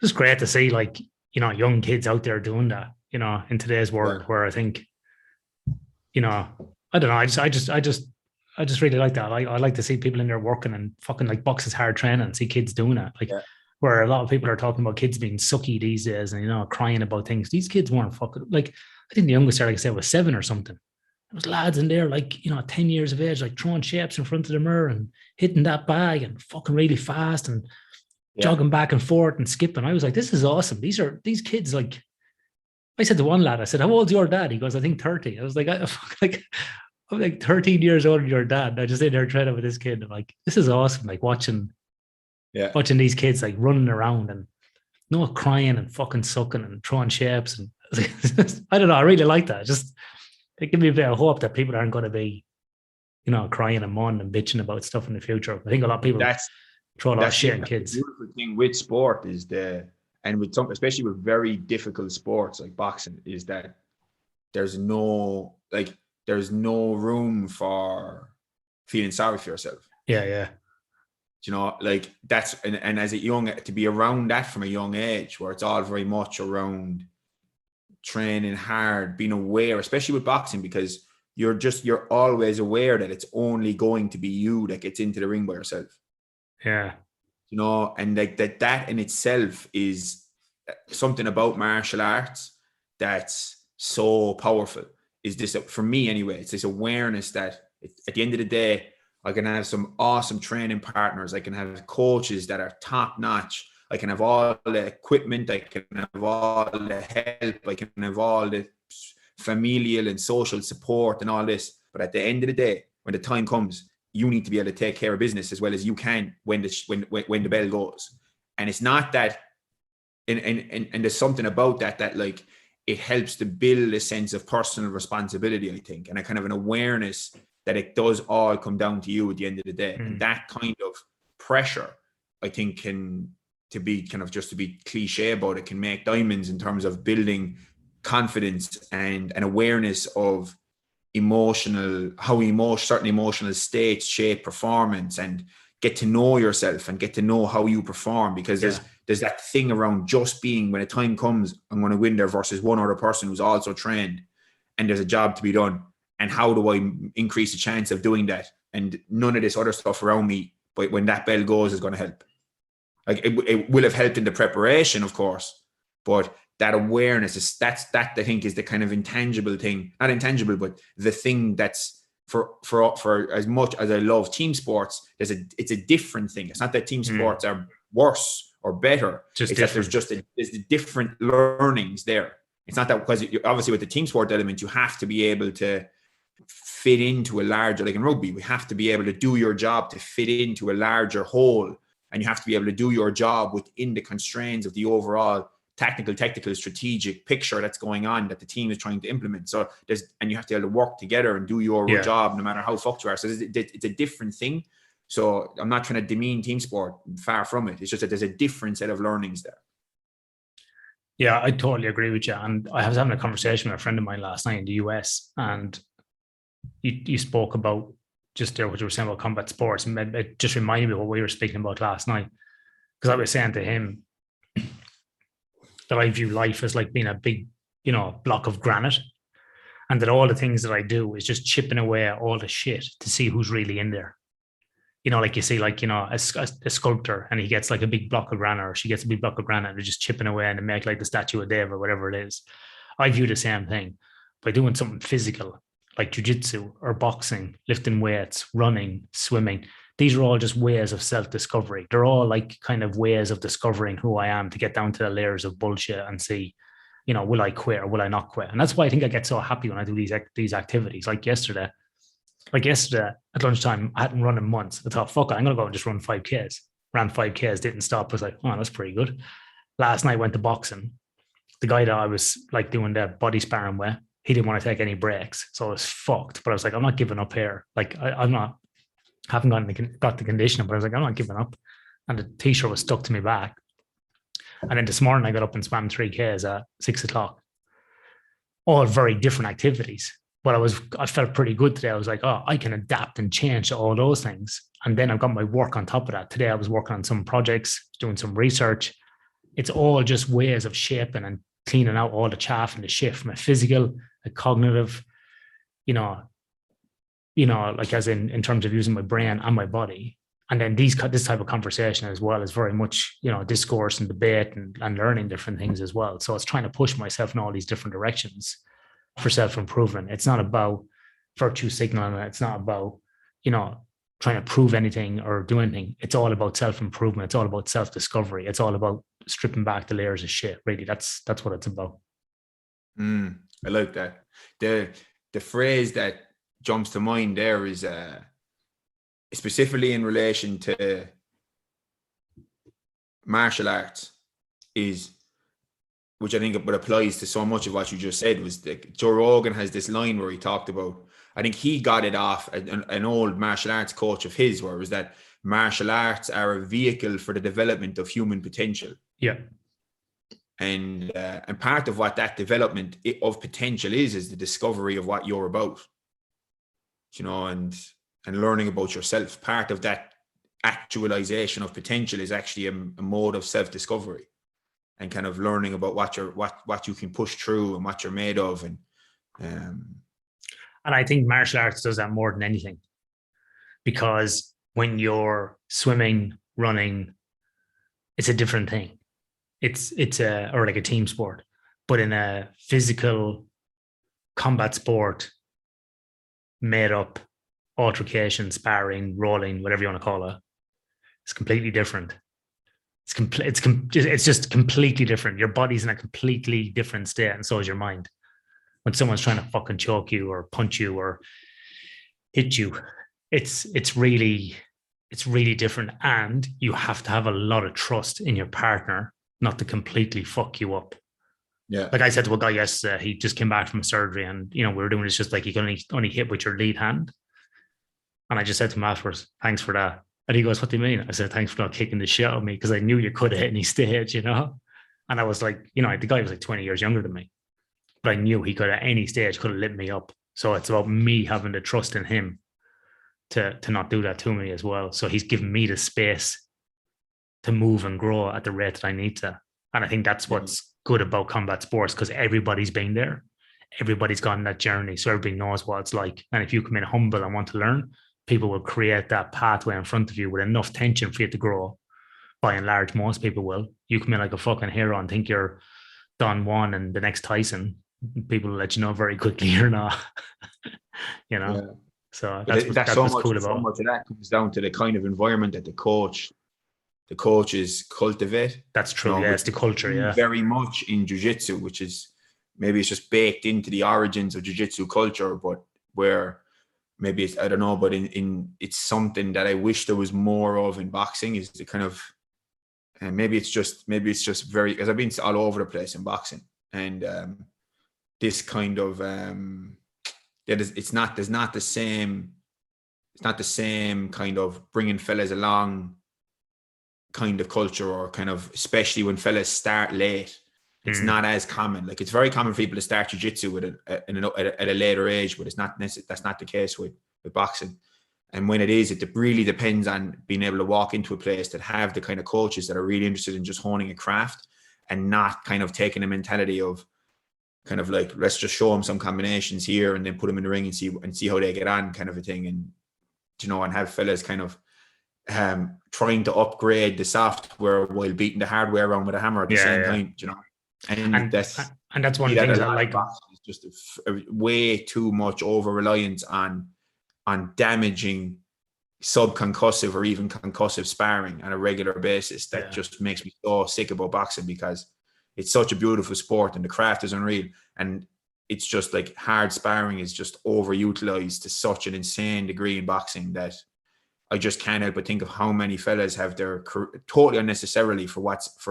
Speaker 2: it's great to see, like, you know, young kids out there doing that, you know, in today's world where I think, you know, I don't know, I just really like that. I like to see people in there working and fucking like boxes hard training and see kids doing that. Like where a lot of people are talking about kids being sucky these days and, you know, crying about things. These kids weren't fucking, like, I think the youngest, like I said, was 7 or something. There was lads in there, like, you know, 10 years of age, like throwing shapes in front of the mirror and hitting that bag and fucking really fast and jogging back and forth and skipping. I was like, this is awesome. These kids, like, I said to one lad, I said, how old's your dad? He goes, I think 30. I was like, I'm like 13 years older than your dad. And I just sit there training with this kid. I'm like, this is awesome. Like watching these kids like running around and not crying and fucking sucking and throwing shapes. And I don't know. I really like that. Just, it gives me a bit of hope that people aren't going to be, you know, crying and moaning and bitching about stuff in the future. I think a lot of people throw a lot of shit in kids.
Speaker 1: The beautiful thing with sport is especially with very difficult sports like boxing, is that there's no room for feeling sorry for yourself.
Speaker 2: Yeah.
Speaker 1: You know, like that's, and as to be around that from a young age, where it's all very much around training hard, being aware, especially with boxing, because you're always aware that it's only going to be you that gets into the ring by yourself.
Speaker 2: Yeah.
Speaker 1: You know, and like that in itself is something about martial arts that's so powerful. Is this, for me anyway, it's this awareness that at the end of the day, I can have some awesome training partners. I can have coaches that are top notch. I can have all the equipment. I can have all the help. I can have all the familial and social support and all this. But at the end of the day, when the time comes, you need to be able to take care of business as well as you can when the bell goes. And it's not that, and there's something about that like, it helps to build a sense of personal responsibility, I think, and a kind of an awareness that it does all come down to you at the end of the day. And that kind of pressure, I think, can to be kind of just to be cliche about it, can make diamonds in terms of building confidence and an awareness of certain emotional states shape performance, and get to know yourself and get to know how you perform, because there's that thing around just being, when a time comes, I'm going to win there versus one other person who's also trained and there's a job to be done. And how do I increase the chance of doing that? And none of this other stuff around me, but when that bell goes, is going to help. Like it will have helped in the preparation, of course, but that awareness is that I think is the kind of intangible thing, not intangible, but the thing that's for as much as I love team sports, it's a different thing. It's not that team sports are worse or better. It's that there's the different learnings there. It's not that, because obviously with the team sport element, you have to be able to fit into a larger, like in rugby, we have to be able to do your job to fit into a larger whole. And you have to be able to do your job within the constraints of the overall tactical, strategic picture that's going on that the team is trying to implement. So and you have to be able to work together and do your job no matter how fucked you are. So it's a different thing. So I'm not trying to demean team sport, far from it. It's just that there's a different set of learnings there.
Speaker 2: Yeah, I totally agree with you. And I was having a conversation with a friend of mine last night in the US, and you spoke about just there what you were saying about combat sports, and it just reminded me of what we were speaking about last night. Because I was saying to him that I view life as like being a big, block of granite, and that all the things that I do is just chipping away at all the shit to see who's really in there. Like you see, like, a sculptor, and he gets like a big block of granite, or she gets a big block of granite, and they're just chipping away and they make like the statue of David or whatever it is. I view the same thing by doing something physical, like jiu-jitsu or boxing, lifting weights, running, swimming. These are all just ways of self-discovery. They're all like kind of ways of discovering who I am, to get down to the layers of bullshit and see, will I quit or will I not quit? And that's why I think I get so happy when I do these activities. Like yesterday at lunchtime, I hadn't run in months. I thought, fuck it, I'm going to go and just run 5Ks. Ran 5Ks, didn't stop. I was like, oh, that's pretty good. Last night, went to boxing. The guy that I was like doing the body sparring with, he didn't want to take any breaks. So I was fucked. But I was like, I'm not giving up here. Like, haven't got the conditioning, but I was like, I'm not giving up. And the t-shirt was stuck to my back. And then this morning I got up and swam 3Ks at 6:00. All very different activities. But I felt pretty good today. I was like, oh, I can adapt and change to all those things. And then I've got my work on top of that. Today I was working on some projects, doing some research. It's all just ways of shaping and cleaning out all the chaff and the shit from a physical, a cognitive, like as in terms of using my brain and my body. And then this type of conversation as well is very much, discourse and debate and learning different things as well. So it's trying to push myself in all these different directions for self-improvement. It's not about virtue signaling. It's not about, trying to prove anything or do anything. It's all about self-improvement. It's all about self-discovery. It's all about stripping back the layers of shit. Really, that's what it's about.
Speaker 1: I like that. The phrase that jumps to mind there is specifically in relation to martial arts, which I think applies to so much of what you just said, was that Joe Rogan has this line where he talked about, I think he got it off an old martial arts coach of his, where it was that martial arts are a vehicle for the development of human potential.
Speaker 2: Yeah.
Speaker 1: And part of what that development of potential is the discovery of what you're about, and learning about yourself. Part of that actualization of potential is actually a mode of self-discovery, and kind of learning about what you can push through and what you're made of.
Speaker 2: And I think martial arts does that more than anything, because when you're swimming, running, it's a different thing. It's or like a team sport, but in a physical combat sport, made up altercation, sparring, rolling, whatever you want to call it, it's completely different. It's just completely different. Your body's in a completely different state, and so is your mind. When someone's trying to fucking choke you or punch you or hit you, it's really different. And you have to have a lot of trust in your partner not to completely fuck you up.
Speaker 1: Yeah.
Speaker 2: Like I said to a guy yesterday, he just came back from surgery, and we were doing this just like you can only hit with your lead hand. And I just said to him afterwards, thanks for that. And he goes, what do you mean? I said, thanks for not kicking the shit out of me because I knew you could at any stage, you know? And I was like, you know, the guy was like 20 years younger than me, but I knew he could at any stage could have lit me up. So it's about me having the trust in him to not do that to me as well. So he's given me the space to move and grow at the rate that I need to. And I think that's what's good about combat sports, because everybody's been there. Everybody's gone that journey. So everybody knows what it's like. And if you come in humble and want to learn, people will create that pathway in front of you with enough tension for you to grow. By and large, most people will. You come in like a fucking hero and think you're Don Juan and the next Tyson. People will let you know very quickly you're not. You know? Yeah. So that's what's cool about it.
Speaker 1: So much of that comes down to the kind of environment that the coaches cultivate.
Speaker 2: That's true. You know, it's the culture. Yeah.
Speaker 1: Very much in jiu-jitsu, which is maybe it's just baked into the origins of jiu-jitsu culture, but where maybe it's, I don't know, but in it's something that I wish there was more of in boxing, is the kind of, and maybe it's just very, because I've been all over the place in boxing, and this kind of it's not the same kind of bringing fellas along kind of culture, or kind of, especially when fellas start late. It's not as common. Like, it's very common for people to start jiu-jitsu at a later age, but that's not the case with boxing. And when it is, it really depends on being able to walk into a place that have the kind of coaches that are really interested in just honing a craft, and not kind of taking a mentality of kind of like, let's just show them some combinations here and then put them in the ring and see how they get on, kind of a thing. And, you know, and have fellas kind of trying to upgrade the software while beating the hardware around with a hammer at the same time, you know. And that's one of the things I like. It's just a way too much over reliance on damaging subconcussive or even concussive sparring on a regular basis. That just makes me so sick about boxing, because it's such a beautiful sport and the craft is unreal. And it's just like, hard sparring is just overutilized to such an insane degree in boxing that I just can't help but think of how many fellas have their career totally unnecessarily for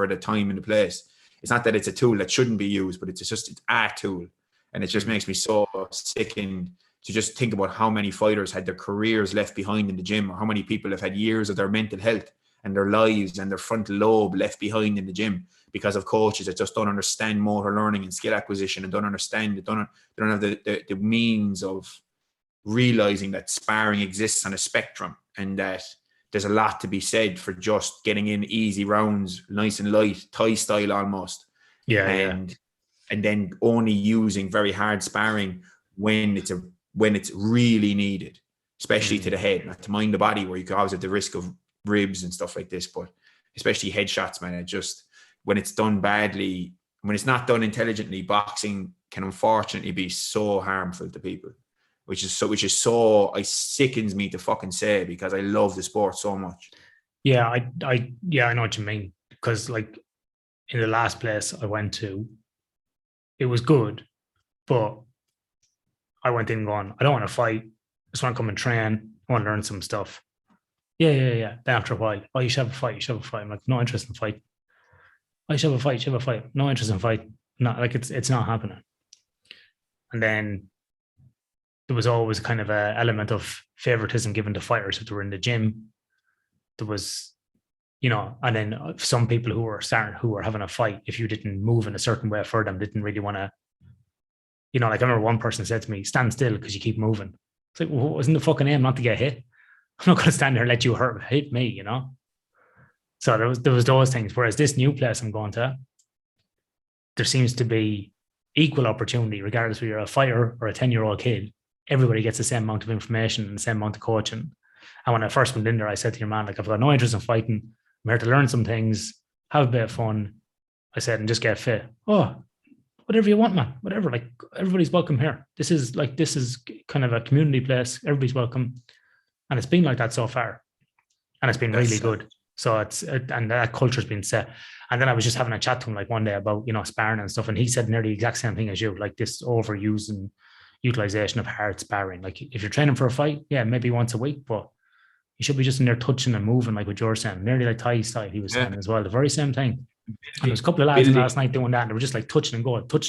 Speaker 1: the time and the place. It's not that it's a tool that shouldn't be used, but it's a tool. And it just makes me so sickened to just think about how many fighters had their careers left behind in the gym, or how many people have had years of their mental health and their lives and their frontal lobe left behind in the gym because of coaches that just don't understand motor learning and skill acquisition, and don't have the means of realizing that sparring exists on a spectrum, and that there's a lot to be said for just getting in easy rounds, nice and light, Thai style almost. And then only using very hard sparring when it's really needed, especially to the head, not to mind the body, where you could always have the risk of ribs and stuff like this. But especially headshots, man, it just, when it's done badly, when it's not done intelligently, boxing can unfortunately be so harmful to people. Which is so it sickens me to fucking say, because I love the sport so much.
Speaker 2: Yeah, I know what you mean. Because like in the last place I went to, it was good, but I went in going, I don't want to fight. I just want to come and train. I want to learn some stuff. Yeah. Then after a while, you should have a fight. I'm like, no interest in fight. You should have a fight. No interest in fight. Not like it's not happening. And then there was always kind of an element of favoritism given to fighters if they were in the gym. There was, you know, and then some people who were having a fight, if you didn't move in a certain way for them, didn't really want to, you know, like I remember one person said to me, stand still because you keep moving. It's like, well, wasn't the fucking aim not to get hit? I'm not going to stand there and let you hit me, you know? So there was those things. Whereas this new place I'm going to, there seems to be equal opportunity, regardless whether you're a fighter or a 10-year-old kid. Everybody gets the same amount of information and the same amount of coaching. And when I first went in there, I said to your man, like, I've got no interest in fighting. I'm here to learn some things, have a bit of fun. I said, and just get fit. Oh, whatever you want, man. Whatever. Like, everybody's welcome here. This is kind of a community place. Everybody's welcome. And it's been like that so far. And it's been really good. So and that culture's been set. And then I was just having a chat to him like one day about, you know, sparring and stuff. And he said nearly the exact same thing as you, like this overuse and utilization of hard sparring. Like if you're training for a fight, yeah, maybe once a week, but you should be just in there touching and moving, like what you're saying, nearly like Thai style, he was saying as well, the very same thing. And there was a couple of lads last night doing that, and they were just like touching and going. And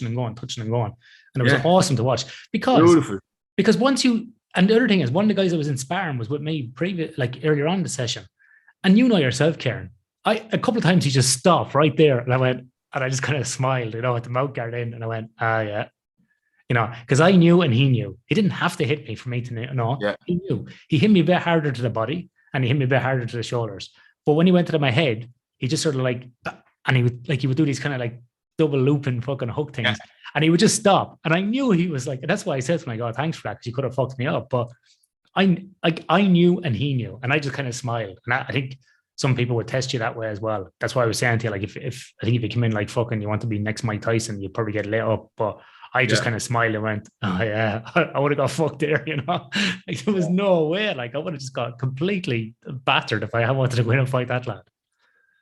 Speaker 2: it was awesome to watch because once you, and the other thing is, one of the guys that was in sparring was with me earlier on in the session. And you know yourself, Ciaran, a couple of times he just stopped right there. And I went, and I just kind of smiled, with the mouth guard in. And I went, yeah. Because I knew and he knew. He didn't have to hit me for me to know.
Speaker 1: Yeah.
Speaker 2: He knew. He hit me a bit harder to the body and he hit me a bit harder to the shoulders. But when he went to my head, he just sort of and he would do these kind of like double looping fucking hook things. Yeah. And he would just stop. And I knew he was like, that's why I said to my God, thanks for that, because he could have fucked me up. But I knew and he knew. And I just kind of smiled. And I think some people would test you that way as well. That's why I was saying to you, like, if I think if you come in like fucking, you want to be next Mike Tyson, you'd probably get lit up. But I just kind of smiled and went, oh yeah, I would have got fucked there, Like there was no way. Like I would have just got completely battered if I wanted to go in and fight that lad.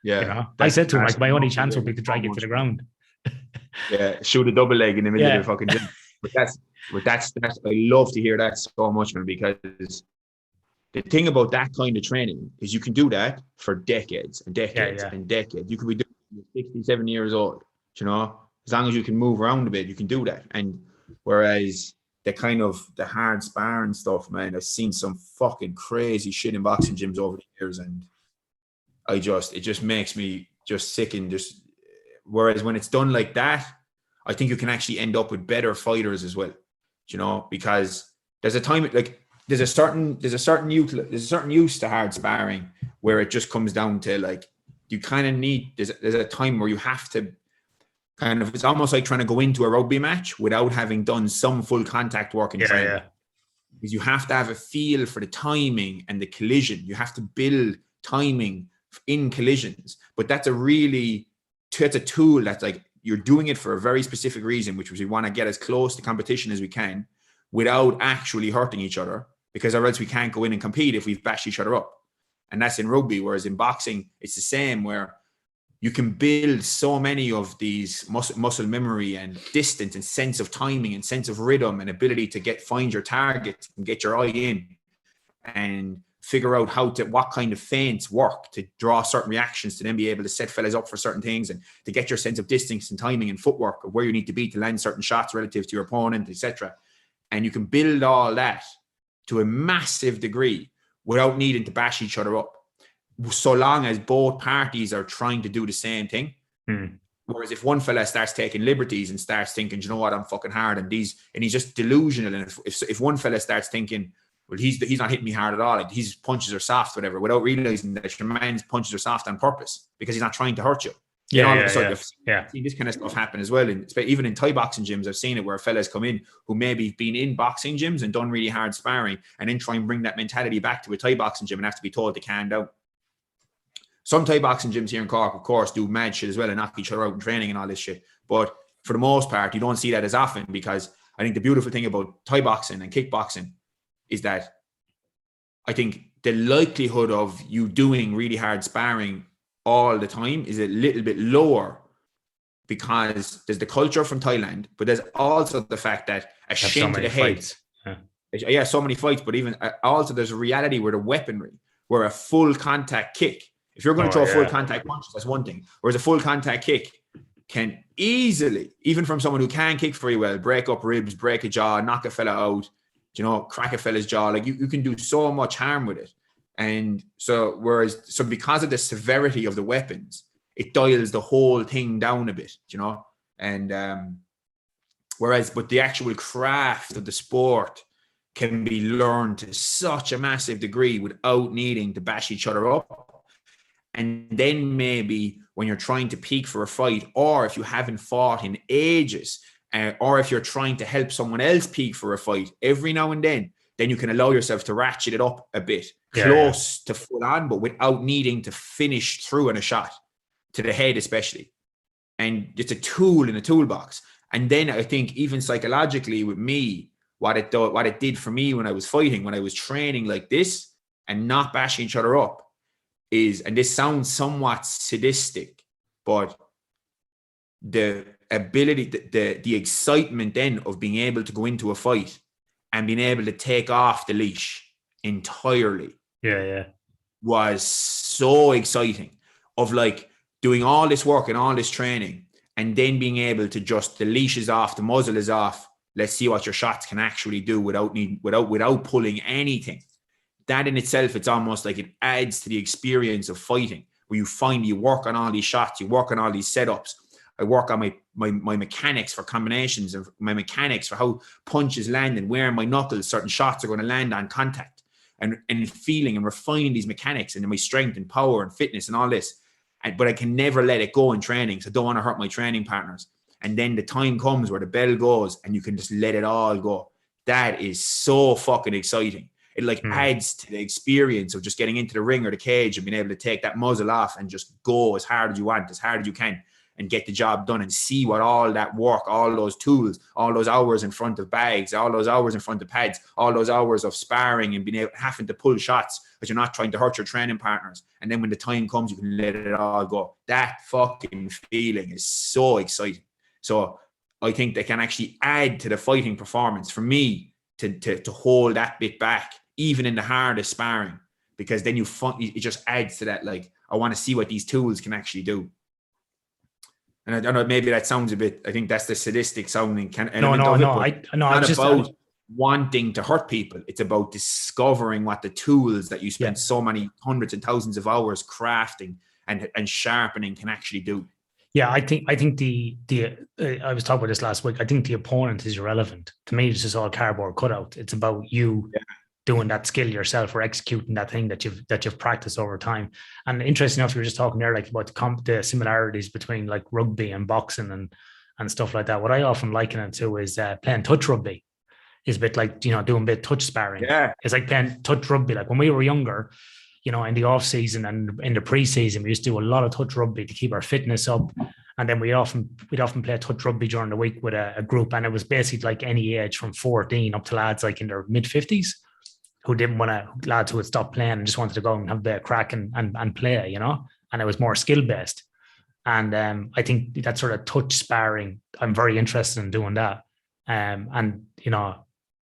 Speaker 1: Yeah.
Speaker 2: I said to him, like, my only chance would be to drag it to the ground.
Speaker 1: Yeah, shoot a double leg in the middle of the fucking gym. But that's I love to hear that so much, man, because the thing about that kind of training is you can do that for decades and decades and decades. You could be doing it 67 years old, as long as you can move around a bit, you can do that. And whereas the hard sparring stuff, man, I've seen some fucking crazy shit in boxing gyms over the years, and it just makes me just sick. And just whereas when it's done like that, I think you can actually end up with better fighters as well, because there's a time like there's a certain use to hard sparring where it just comes down to like you kind of need there's a time where you have to kind of, it's almost like trying to go into a rugby match without having done some full contact work in training. Yeah. Because you have to have a feel for the timing and the collision. You have to build timing in collisions. But that's a tool that's like, you're doing it for a very specific reason, which was we want to get as close to competition as we can without actually hurting each other, because or else we can't go in and compete if we've bashed each other up. And that's in rugby. Whereas in boxing, it's the same, where you can build so many of these muscle memory and distance and sense of timing and sense of rhythm and ability to find your target and get your eye in and figure out what kind of feints work to draw certain reactions to then be able to set fellas up for certain things and to get your sense of distance and timing and footwork of where you need to be to land certain shots relative to your opponent, etc. And you can build all that to a massive degree without needing to bash each other up, so long as both parties are trying to do the same thing. Whereas if one fella starts taking liberties and starts thinking, you know what, I'm fucking hard, and he's just delusional, and if one fella starts thinking, well, he's not hitting me hard at all, like his punches are soft, whatever, without realizing that your man's punches are soft on purpose because he's not trying to hurt you. I've seen this kind of stuff happen as well. And even in Thai boxing gyms, I've seen it where fellas come in who maybe been in boxing gyms and done really hard sparring, and then try and bring that mentality back to a Thai boxing gym and have to be told to calm down. Some Thai boxing gyms here in Cork, of course, do mad shit as well and knock each other out in training and all this shit. But for the most part, you don't see that as often, because I think the beautiful thing about Thai boxing and kickboxing is that I think the likelihood of you doing really hard sparring all the time is a little bit lower, because there's the culture from Thailand, but there's also the fact that a shin to the head. Yeah, so many fights, but even also there's a reality where the weaponry, where a full contact kick, if you're going to throw full contact punches, that's one thing. Whereas a full contact kick can easily, even from someone who can kick very well, break up ribs, break a jaw, knock a fella out, crack a fella's jaw. Like you can do so much harm with it. And so because of the severity of the weapons, it dials the whole thing down a bit, and but the actual craft of the sport can be learned to such a massive degree without needing to bash each other up. And then maybe when you're trying to peak for a fight, or if you haven't fought in ages, or if you're trying to help someone else peak for a fight, every now and then you can allow yourself to ratchet it up a bit, close to full on, but without needing to finish through in a shot to the head, especially. And it's a tool in a toolbox. And then I think even psychologically with me, what it did for me when I was fighting, when I was training like this and not bashing each other up, is, and this sounds somewhat sadistic, but the ability, the excitement then of being able to go into a fight and being able to take off the leash entirely was so exciting, of like doing all this work and all this training and then being able to just, the leash is off, the muzzle is off, let's see what your shots can actually do without pulling anything. that in itself, it's almost like it adds to the experience of fighting, where you work on all these shots, you work on all these setups. I work on my mechanics for combinations, and my mechanics for how punches land and where in my knuckles certain shots are going to land on contact, and feeling and refining these mechanics and my strength and power and fitness and all this. But I can never let it go in training, because I don't want to hurt my training partners. And then the time comes where the bell goes and you can just let it all go. That is so fucking exciting. It like adds to the experience of just getting into the ring or the cage and being able to take that muzzle off and just go as hard as you want, as hard as you can, and get the job done, and see what all that work, all those tools, all those hours in front of bags, all those hours in front of pads, all those hours of sparring and being able, having to pull shots, but you're not trying to hurt your training partners. And then when the time comes, you can let it all go. That fucking feeling is so exciting. So I think they can actually add to the fighting performance for me to hold that bit back, even in the hardest sparring, because then it just adds to that. Like, I want to see what these tools can actually do. And I don't know, maybe that sounds a bit, I think that's the sadistic sounding element of it. Not about wanting to hurt people. It's about discovering what the tools that you spend so many hundreds and thousands of hours crafting and sharpening can actually do.
Speaker 2: Yeah, I think I was talking about this last week. I think the opponent is irrelevant. To me, it's just all cardboard cutout. It's about you doing that skill yourself, or executing that thing that you've practiced over time. And interesting enough, you were just talking there like about the similarities between like rugby and boxing and stuff like that. What I often liken it to is playing touch rugby. Is a bit like, doing a bit of touch sparring. Yeah. It's like playing touch rugby. Like when we were younger, in the off season and in the pre-season, we used to do a lot of touch rugby to keep our fitness up. And then we'd often play touch rugby during the week with a group. And it was basically like any age from 14 up to lads like in their mid-50s lads who had stopped playing and just wanted to go and have a bit of crack and play, and it was more skill-based. And I think that sort of touch sparring, I'm very interested in doing that. And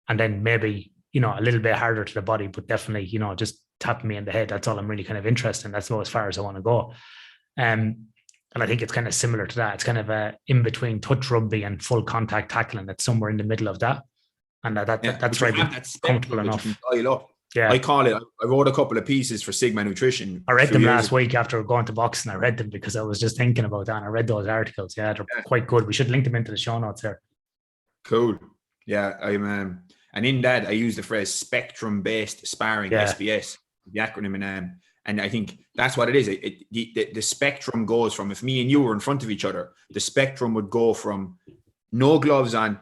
Speaker 2: then maybe, a little bit harder to the body, but definitely, just tapping me in the head. That's all I'm really kind of interested in. That's about as far as I want to go. And I think it's kind of similar to that. It's kind of in between touch rugby and full contact tackling. It's somewhere in the middle of that. And that's right. Comfortable enough. Yeah.
Speaker 1: I call it, I wrote a couple of pieces for Sigma Nutrition.
Speaker 2: I read them last week after going to boxing. I read them because I was just thinking about that. And I read those articles. Yeah, they're quite good. We should link them into the show notes there.
Speaker 1: Cool. Yeah, and in that I use the phrase spectrum-based sparring, SPS, the acronym, and I think that's what it is. The spectrum goes from, if me and you were in front of each other, the spectrum would go from no gloves on,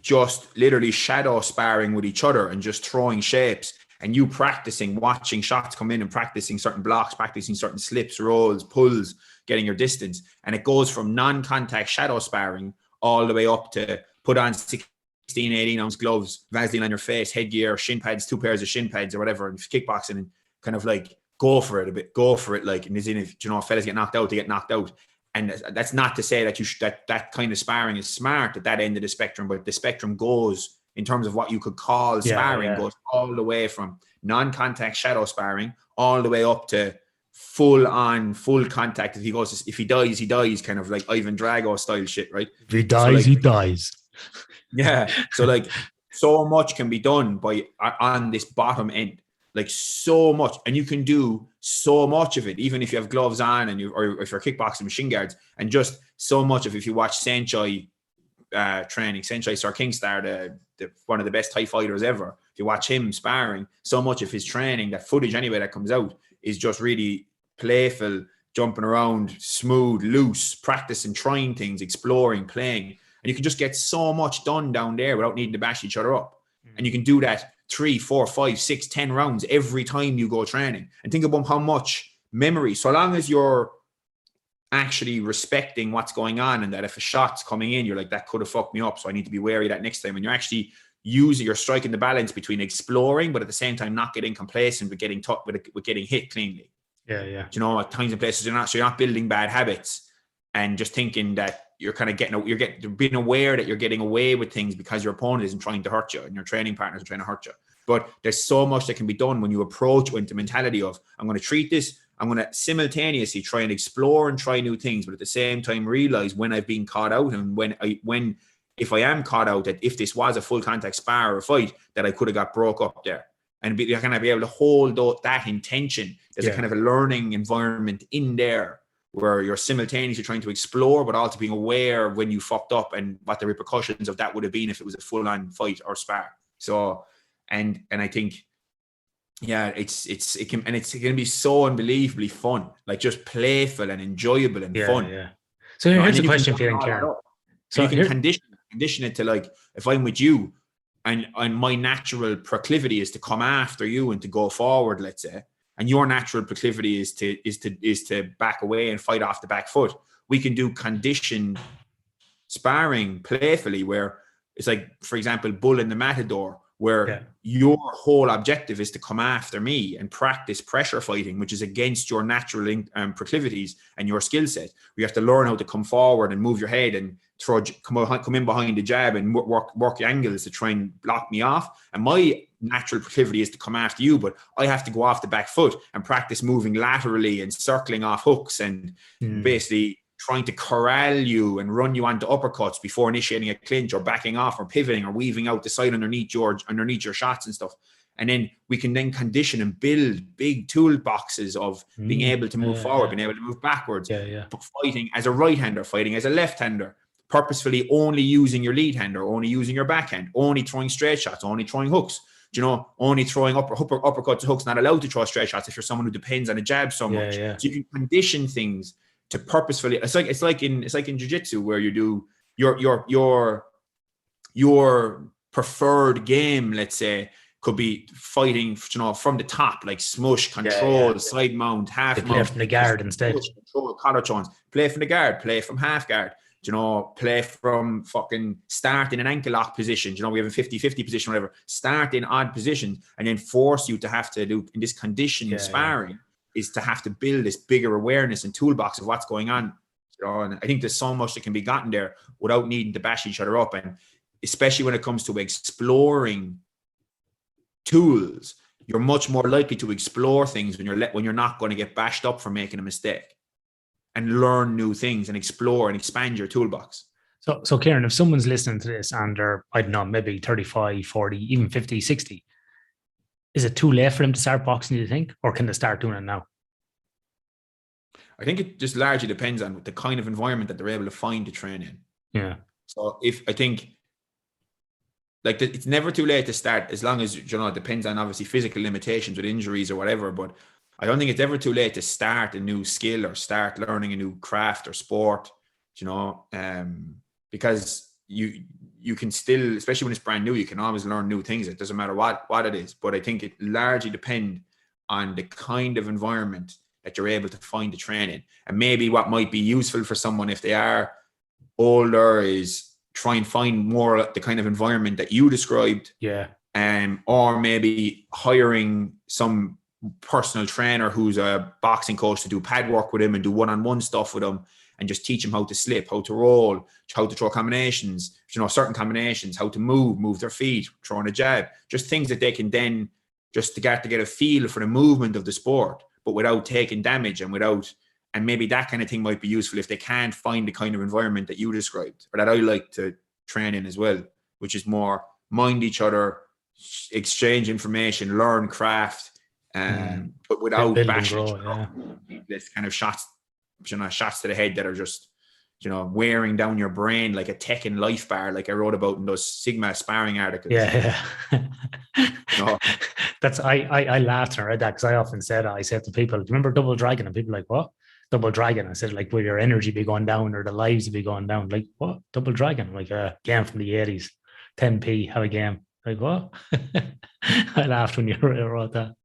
Speaker 1: just literally shadow sparring with each other and just throwing shapes, and you practicing, watching shots come in and practicing certain blocks, practicing certain slips, rolls, pulls, getting your distance. And it goes from non-contact shadow sparring all the way up to put on 16, 18 ounce gloves, Vaseline on your face, headgear, shin pads, 2 pairs of shin pads or whatever, and kickboxing, and kind of like go for it like, and as in, if fellas get knocked out, they get knocked out. And that's not to say that that kind of sparring is smart at that end of the spectrum, but the spectrum goes, in terms of what you could call sparring, goes all the way from non-contact shadow sparring all the way up to full contact. If he dies, he dies, kind of like Ivan Drago style shit, right?
Speaker 2: If he dies, he dies.
Speaker 1: Yeah. So like, so much can be done on this bottom end, like so much, and you can do so much of it, even if you have gloves on or if you're kickboxing machine guards, and just so much of, if you watch Senchai training, Senchai Sir the one of the best Thai fighters ever, if you watch him sparring, so much of his training, that footage anyway that comes out, is just really playful, jumping around, smooth, loose, practicing, trying things, exploring, playing. And you can just get so much done down there without needing to bash each other up. And you can do that 3, 4, 5, 6, 10 rounds every time you go training. And think about how much memory, so long as you're actually respecting what's going on, and that if a shot's coming in, you're like, that could have fucked me up, so I need to be wary of that next time. And you're actually you're striking the balance between exploring, but at the same time not getting complacent with getting hit cleanly.
Speaker 2: Yeah.
Speaker 1: At times and places you're not building bad habits and just thinking that you're kind of being aware that you're getting away with things because your opponent isn't trying to hurt you and your training partners are trying to hurt you. But there's so much that can be done when you approach with the mentality of, I'm going to treat this, I'm going to simultaneously try and explore and try new things, but at the same time realize when I've been caught out, and if I am caught out, that if this was a full contact spar or a fight, that I could have got broke up there. and you're going to be able to hold that intention. There's a kind of a learning environment in there where you're simultaneously trying to explore, but also being aware when you fucked up and what the repercussions of that would have been if it was a full-on fight or spar. So, and I think, yeah, it can be so unbelievably fun, like just playful and enjoyable and fun.
Speaker 2: Yeah. So here's a question for you, Ciaran.
Speaker 1: So you can condition it to, like, if I'm with you and my natural proclivity is to come after you and to go forward, let's say, and your natural proclivity is to back away and fight off the back foot, we can do conditioned sparring playfully, where it's like, for example, Bull in the Matador, where your whole objective is to come after me and practice pressure fighting, which is against your natural proclivities and your skill set. You have to learn how to come forward and move your head and come in behind the jab and work angles to try and block me off. And my natural proclivity is to come after you, but I have to go off the back foot and practice moving laterally and circling off hooks and basically trying to corral you and run you onto uppercuts before initiating a clinch, or backing off or pivoting or weaving out the side underneath your shots and stuff. And then we can then condition and build big toolboxes of being able to move forward, being able to move backwards, fighting as a right-hander, fighting as a left-hander, purposefully only using your lead hander, only using your backhand, only throwing straight shots, only throwing hooks, only throwing uppercuts and hooks, not allowed to throw straight shots if you're someone who depends on a jab so much. So you can condition things to purposefully. It's like in jiu-jitsu, where you do your preferred game, let's say, could be fighting, from the top, like smush, control, side mount, half mount.
Speaker 2: Play from the guard instead.
Speaker 1: Control, collar chones. Play from the guard, play from half guard. Play from fucking start in an ankle lock position. We have a 50-50 position, whatever. Start in odd positions and then force you to have to do, in this conditioning sparring, is to have to build this bigger awareness and toolbox of what's going on. And I think there's so much that can be gotten there without needing to bash each other up. And especially when it comes to exploring tools, you're much more likely to explore things when you're not going to get bashed up for making a mistake, and learn new things and explore and expand your toolbox.
Speaker 2: So Ciaran, if someone's listening to this and they're, I don't know, maybe 35, 40, even 50, 60, is it too late for them to start boxing, do you think? Or can they start doing it now?
Speaker 1: I think it just largely depends on the kind of environment that they're able to find to train in.
Speaker 2: Yeah.
Speaker 1: So it's never too late to start, as long as, it depends on obviously physical limitations with injuries or whatever, but I don't think it's ever too late to start a new skill or start learning a new craft or sport, because you can still, especially when it's brand new, you can always learn new things. It doesn't matter what it is. But I think it largely depends on the kind of environment that you're able to find to train in. And maybe what might be useful for someone if they are older is try and find more the kind of environment that you described.
Speaker 2: Yeah.
Speaker 1: Or maybe hiring some personal trainer who's a boxing coach to do pad work with him and do one-on-one stuff with him, and just teach him how to slip, how to roll, how to throw combinations, certain combinations, how to move their feet, throwing a jab, just things that they can then just to get a feel for the movement of the sport, but without taking damage and maybe that kind of thing might be useful if they can't find the kind of environment that you described, or that I like to train in as well, which is more mind each other, exchange information, learn craft, but without bashing this kind of shots to the head that are just, wearing down your brain like a Tekken life bar, like I wrote about in those Sigma sparring articles.
Speaker 2: Yeah. That's I laughed when I read that, because I often said, I said to people, do you remember Double Dragon? And people are like, what? Double Dragon. I said, like, will your energy be going down or the lives will be going down? Like, what? Double Dragon? Like a game from the 80s, 10p, have a game. Like, what? I laughed when you wrote that.